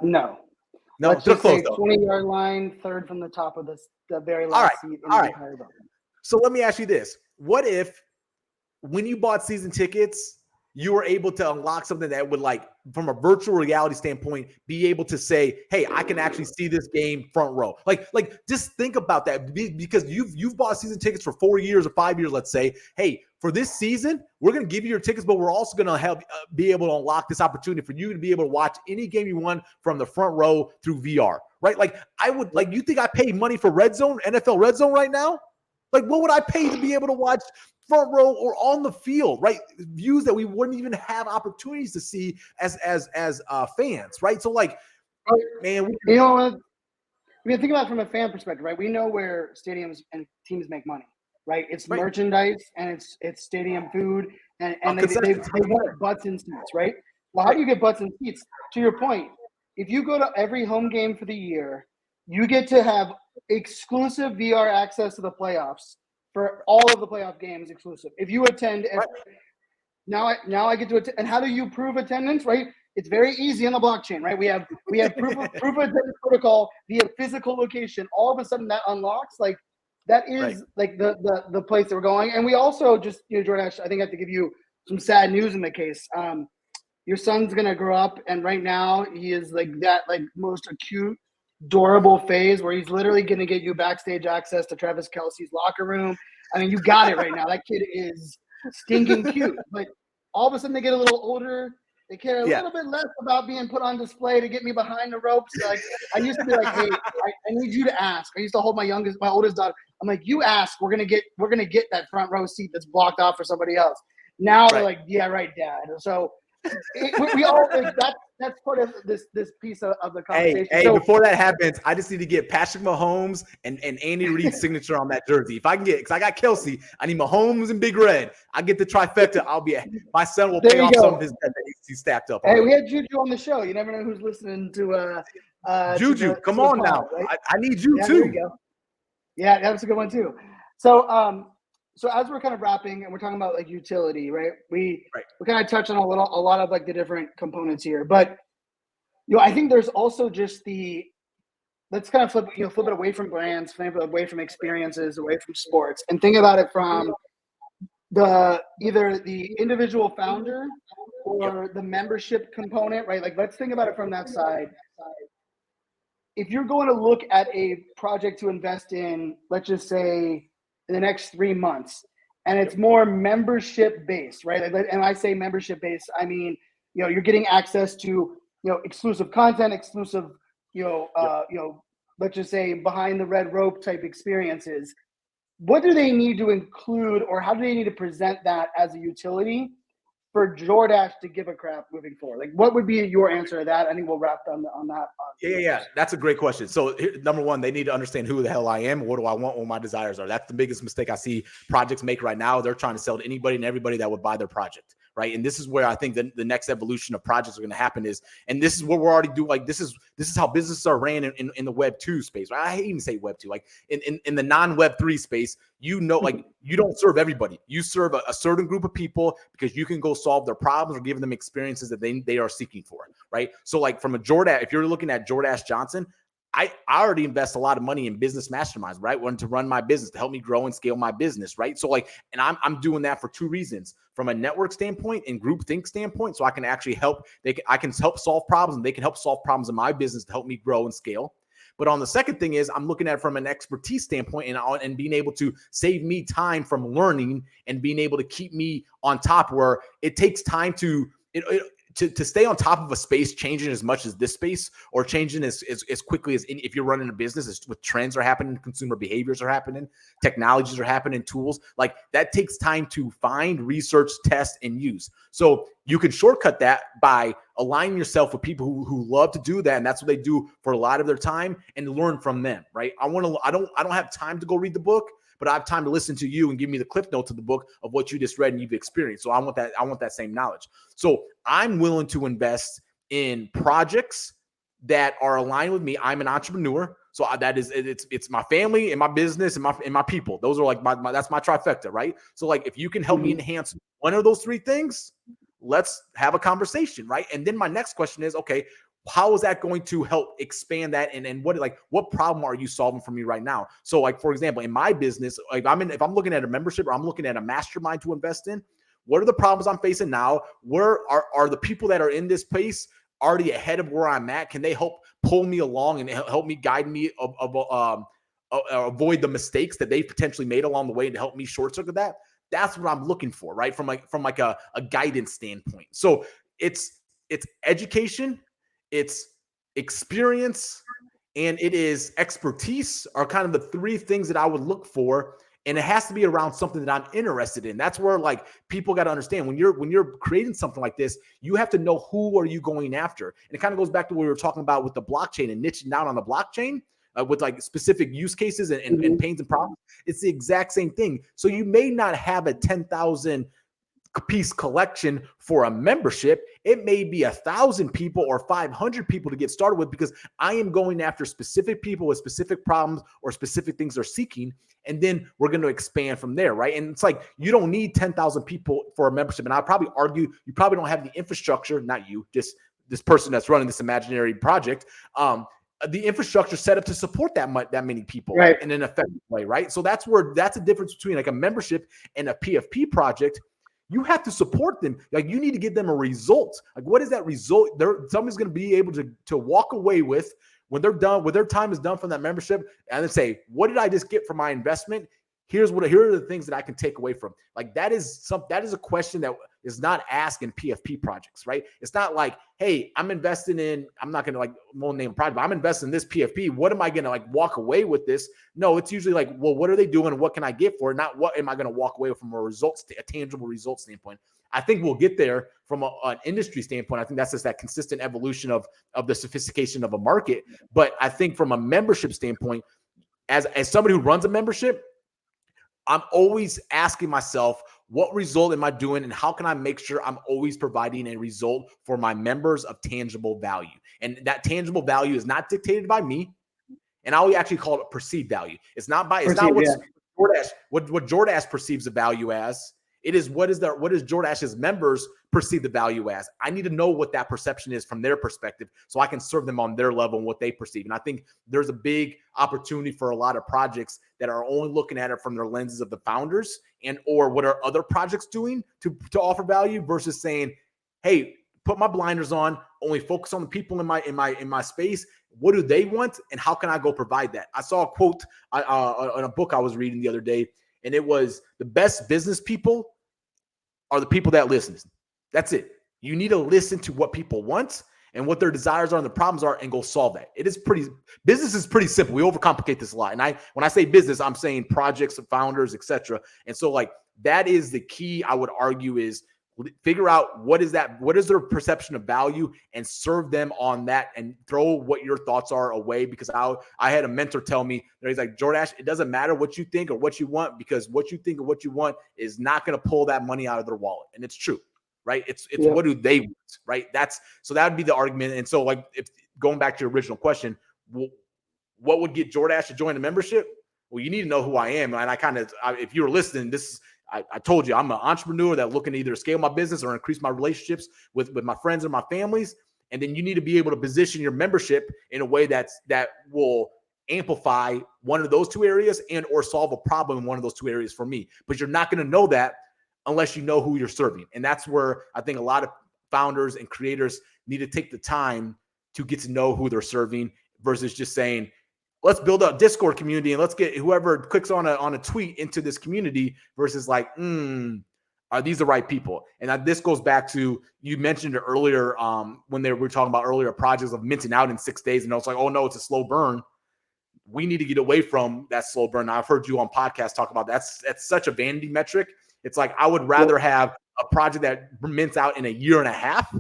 No, let's they're just close, say 20-yard line, third from the top of the very last seat in the entire building. So let me ask you this. What if, when you bought season tickets, you were able to unlock something that would, like, from a virtual reality standpoint, be able to say, hey, I can actually see this game front row. Like just think about that, because you've bought season tickets for 4 years or 5 years, let's say. Hey, for this season, we're going to give you your tickets, but we're also going to have be able to unlock this opportunity for you to be able to watch any game you want from the front row through VR, right? Like, you think I pay money for Red Zone, NFL Red Zone right now? Like, what would I pay to be able to watch front row or on the field, right? Views that we wouldn't even have opportunities to see as fans, right? So, like, man, you know what? I mean, think about it from a fan perspective, right? We know where stadiums and teams make money, right? It's merchandise and it's stadium food, and they want butts in seats, right? Well, how do you get butts in seats? To your point, if you go to every home game for the year, you get to have exclusive VR access to the playoffs for all of the playoff games exclusive. If you attend every, now I get to attend. And how do you prove attendance, right? It's very easy on the blockchain, right? We have proof of attendance protocol via physical location. All of a sudden that unlocks, like that is like the place that we're going. And we also just, Jordache, I think I have to give you some sad news in the case. Your son's gonna grow up, and right now he is like that most acute, adorable phase where he's literally gonna get you backstage access to Travis Kelce's locker room. I mean, you got it right now. That kid is stinking cute, but all of a sudden they get a little older. They care a little bit less about being put on display to get me behind the ropes. Like I used to be like, hey, I need you to ask. I used to hold my oldest daughter. I'm like, you ask, we're gonna get that front row seat that's blocked off for somebody else. Now they're like, yeah, right, Dad. So we all that's part of this piece of the conversation. Hey, before that happens, I just need to get Patrick Mahomes and Andy Reid's signature on that jersey. If I can get, because I got Kelsey, I need Mahomes and Big Red. I get the trifecta. My son will pay off some of his debt that he's stacked up. Hey, we had Juju on the show. You never know who's listening to Juju. Come on now, right? I need you too. There you go. Yeah, that was a good one too. So so as we're kind of wrapping and we're talking about like utility, right? We kind of touch on a lot of like the different components here, but I think there's also just let's kind of flip it away from brands, flip it away from experiences, away from sports, and think about it from either the individual founder or the membership component, right? Like let's think about it from that side. If you're going to look at a project to invest in, let's just say in the next 3 months, and it's more membership based, right? And I say membership based, I mean, you're getting access to, exclusive content, exclusive, let's just say behind the red rope type experiences. What do they need to include, or how do they need to present that as a utility for Jordache to give a crap moving forward? Like, what would be your answer to that? I think we'll wrap on that. Yeah. That's a great question. So number one, they need to understand who the hell I am. What do I want? What my desires are. That's the biggest mistake I see projects make right now. They're trying to sell to anybody and everybody that would buy their project. Right. And this is where I think the next evolution of projects are going to happen is, and this is what we're already doing. Like this is how businesses are ran in the Web 2 space. Right? I hate even say Web 2, like in the non-Web 3 space, like you don't serve everybody. You serve a certain group of people because you can go solve their problems or give them experiences that they are seeking for. Right. So like from a Jordache, if you're looking at Jordache Johnson, I already invest a lot of money in business masterminds, right? One, to run my business, to help me grow and scale my business, right? So like, and I'm doing that for 2 reasons: from a network standpoint and group think standpoint, so I can actually help. I can help solve problems, and they can help solve problems in my business to help me grow and scale. But on the second thing is, I'm looking at it from an expertise standpoint and being able to save me time from learning and being able to keep me on top, where it takes time to stay on top of a space changing as much as this space, or changing as quickly as if you're running a business, with trends are happening, consumer behaviors are happening, technologies are happening, tools like that takes time to find, research, test, and use. So you can shortcut that by aligning yourself with people who love to do that. And that's what they do for a lot of their time, and learn from them. Right. I don't have time to go read the book, but I have time to listen to you and give me the cliff notes of the book of what you just read and you've experienced. So I want that same knowledge. So I'm willing to invest in projects that are aligned with me. I'm an entrepreneur. So that is, it's my family and my business and my people. Those are like that's my trifecta, right? So like, if you can help me enhance one of those 3 things, let's have a conversation, right? And then my next question is, okay, how is that going to help expand that? And what problem are you solving for me right now? So like, for example, in my business, like if I'm looking at a membership or I'm looking at a mastermind to invest in, what are the problems I'm facing now? Where are the people that are in this place already ahead of where I'm at? Can they help pull me along and help me guide me avoid the mistakes that they potentially made along the way, and to help me short circuit that? That's what I'm looking for, right? From a guidance standpoint. So it's education, it's experience, and it is expertise are kind of the 3 things that I would look for. And it has to be around something that I'm interested in. That's where like people got to understand, when you're creating something like this, you have to know who are you going after. And it kind of goes back to what we were talking about with the blockchain and niching down on the blockchain with like specific use cases and pains and problems. It's the exact same thing. So you may not have a 10,000 piece collection for a membership, it may be 1,000 people or 500 people to get started with, because I am going after specific people with specific problems or specific things they're seeking. And then we're going to expand from there, right? And it's like, you don't need 10,000 people for a membership. And I probably argue you probably don't have the infrastructure, not you, just this person that's running this imaginary project, the infrastructure set up to support that many people, right, in an effective way, right? So that's a difference between like a membership and a PFP project. You have to support them. Like, you need to give them a result. Like, what is that result? Somebody's going to be able to walk away with when they're done, when their time is done from that membership, and then say, what did I just get for my investment? Here are the things that I can take away from. Like, that is a question that is not asked in PFP projects, right? It's not like, hey, I'm investing in, I'm not going to won't name a project, but I'm investing in this PFP. What am I going to walk away with this? No, it's usually like, well, what are they doing? And what can I get for it? Not what am I going to walk away from a tangible result standpoint. I think we'll get there from an industry standpoint. I think that's just that consistent evolution of the sophistication of a market. But I think from a membership standpoint, as somebody who runs a membership, I'm always asking myself, what result am I doing, and how can I make sure I'm always providing a result for my members of tangible value? And that tangible value is not dictated by me, and I'll actually call it perceived value. It's not what Jordache perceives the value as. It is what is Jordache's members perceive the value as. I need to know what that perception is from their perspective, so I can serve them on their level and what they perceive. And I think there's a big opportunity for a lot of projects that are only looking at it from their lenses of the founders and or what are other projects doing to offer value, versus saying, hey, put my blinders on, only focus on the people in my space. What do they want, and how can I go provide that? I saw a quote on a book I was reading the other day, and it was, the best business people are the people that listen. That's it. You need to listen to what people want and what their desires are and the problems are, and go solve that. Business is pretty simple. We overcomplicate this a lot. And when I say business, I'm saying projects and founders, etc. And so that is the key, I would argue, is figure out what is their perception of value, and serve them on that, and throw what your thoughts are away. Because I had a mentor tell me that he's like, Jordache, it doesn't matter what you think or what you want, because what you think or what you want is not going to pull that money out of their wallet. And it's true, right? It's what do they want, right? So that would be the argument. And so if going back to your original question, what would get Jordache to join the membership? Well, you need to know who I am. And if you were listening, I told you, I'm an entrepreneur that looking to either scale my business or increase my relationships with my friends and my families. And then you need to be able to position your membership in a way that will amplify one of those two areas and or solve a problem in one of those two areas for me. But you're not going to know that unless you know who you're serving. And that's where I think a lot of founders and creators need to take the time to get to know who they're serving, versus just saying, let's build a Discord community and let's get whoever clicks on a tweet into this community, versus are these the right people? And this goes back to, you mentioned it earlier when we were talking about earlier projects of minting out in 6 days. And I was like, oh no, it's a slow burn. We need to get away from that slow burn. Now, I've heard you on podcasts talk about that's such a vanity metric. It's like, I would rather have a project that mints out in a year and a half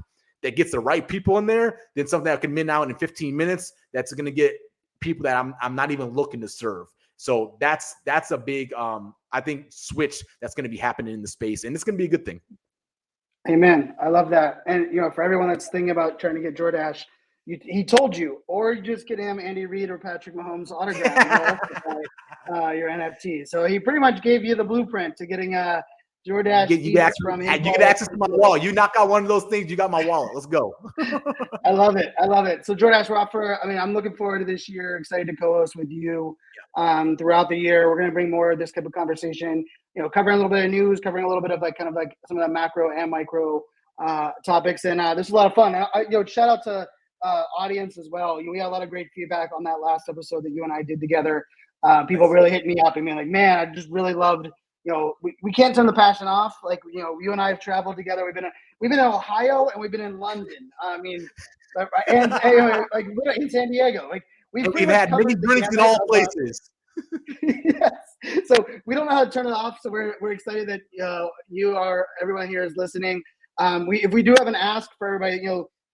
that gets the right people in there than something that can mint out in 15 minutes that's going to get people that I'm not even looking to serve. So that's a big I think switch that's going to be happening in the space, and it's going to be a good thing. Amen. I love that. And for everyone that's thinking about trying to get Jordache, he told you, or you just get him Andy Reid or Patrick Mahomes autograph your NFT. So he pretty much gave you the blueprint to getting Jordache. You get access to my wallet. You knock out one of those things, you got my wallet. Let's go. I love it. So Jordache, I'm looking forward to this year. Excited to co-host with you throughout the year. We're going to bring more of this type of conversation, covering a little bit of news, covering a little bit of some of the macro and micro topics. And this is a lot of fun. Shout out to audience as well. We had a lot of great feedback on that last episode that you and I did together. People really hit me up and being like, man, I just really loved, we can't turn the passion off. You and I have traveled together. We've been in Ohio and we've been in London. And in San Diego. We've had many drinks in all places. Yes. So we don't know how to turn it off. So we're excited that everyone here is listening. If we do have an ask for everybody,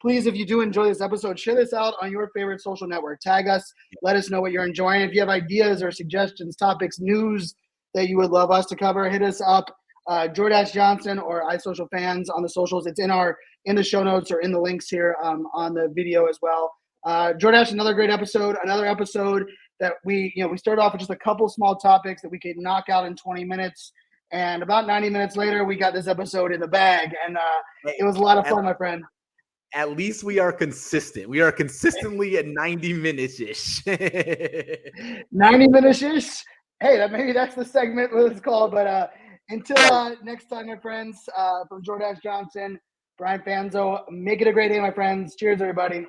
please, if you do enjoy this episode, share this out on your favorite social network. Tag us. Let us know what you're enjoying. If you have ideas or suggestions, topics, news that you would love us to cover, hit us up Jordache Johnson or iSocialFans on the socials. It's in the show notes or in the links here on the video as well. Jordache, another great episode. Another episode that we started off with just a couple small topics that we could knock out in 20 minutes. And about 90 minutes later, we got this episode in the bag. And it was a lot of fun, my friend. At least we are consistent. We are consistently at 90 minutes-ish. 90 minutes-ish? Hey, maybe that's the segment what it's called. But until next time, my friends, from Jordache Johnson, Brian Fanzo, make it a great day, my friends. Cheers, everybody.